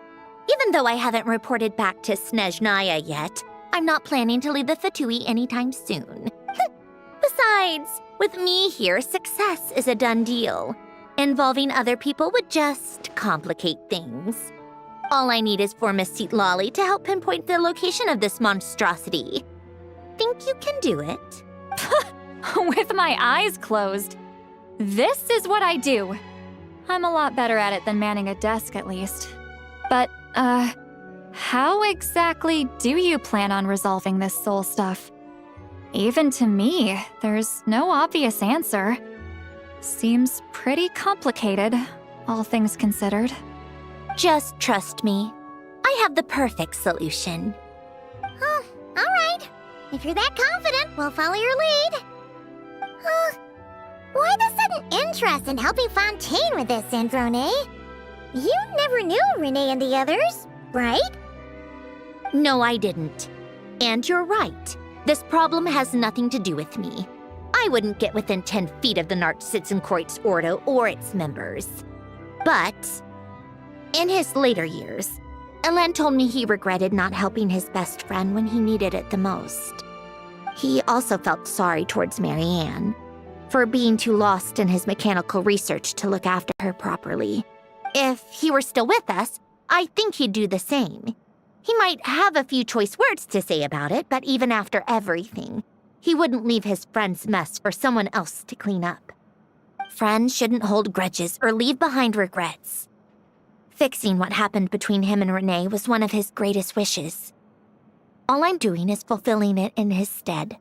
Even though I haven't reported back to Snezhnaya yet, I'm not planning to leave the Fatui anytime soon. Besides, with me here, success is a done deal. Involving other people would just complicate things. All I need is for Miss Seatlolly to help pinpoint the location of this monstrosity. Think you can do it? With my eyes closed. This is what I do. I'm a lot better at it than manning a desk, at least. But, how exactly do you plan on resolving this soul stuff? Even to me, there's no obvious answer. Seems pretty complicated, all things considered. Just trust me. I have the perfect solution. Oh, all right. If you're that confident, we'll follow your lead. Why the sudden interest in helping Fontaine with this, Androne? You never knew Renee and the others, right? No, I didn't. And you're right. This problem has nothing to do with me. I wouldn't get within 10 feet of the Nartsitzenkreuz Ordo or its members. But in his later years, Elen told me he regretted not helping his best friend when he needed it the most. He also felt sorry towards Marianne for being too lost in his mechanical research to look after her properly. If he were still with us, I think he'd do the same. He might have a few choice words to say about it, but even after everything, he wouldn't leave his friend's mess for someone else to clean up. Friends shouldn't hold grudges or leave behind regrets. Fixing what happened between him and Renee was one of his greatest wishes. All I'm doing is fulfilling it in his stead.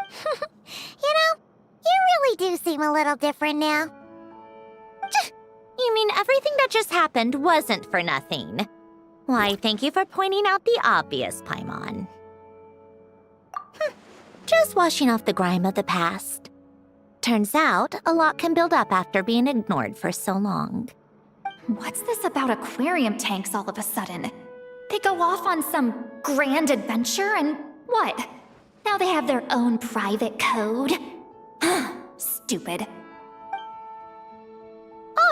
You know, you really do seem a little different now. You mean everything that just happened wasn't for nothing? Why, thank you for pointing out the obvious, Paimon. Just washing off the grime of the past. Turns out, a lot can build up after being ignored for so long. What's this about aquarium tanks all of a sudden? They go off on some grand adventure and what? Now they have their own private code? Stupid.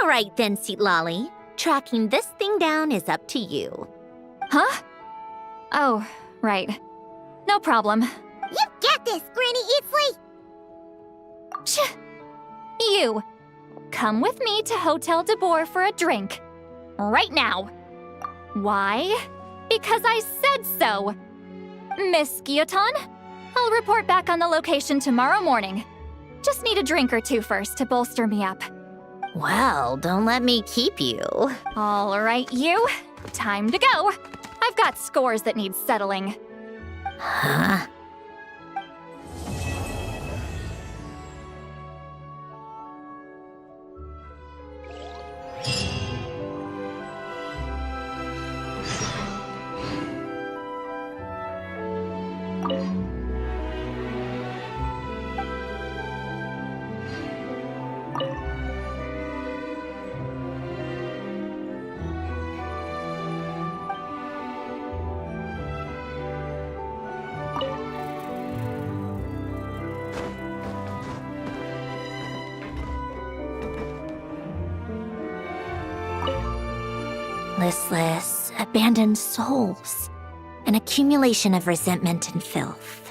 All right then, Seatlolly. Tracking this thing down is up to you. Huh? Oh, right. No No problem. You got this, Granny Eatsley! You, come with me to Hotel de Boer for a drink. Right now. Why? Because I said so. Miss Guillotin, I'll report back on the location tomorrow morning. Just need a drink or two first to bolster me up. Well, don't let me keep you. All right, you. Time to go. I've got scores that need settling. Huh? Listless, abandoned souls. An accumulation of resentment and filth.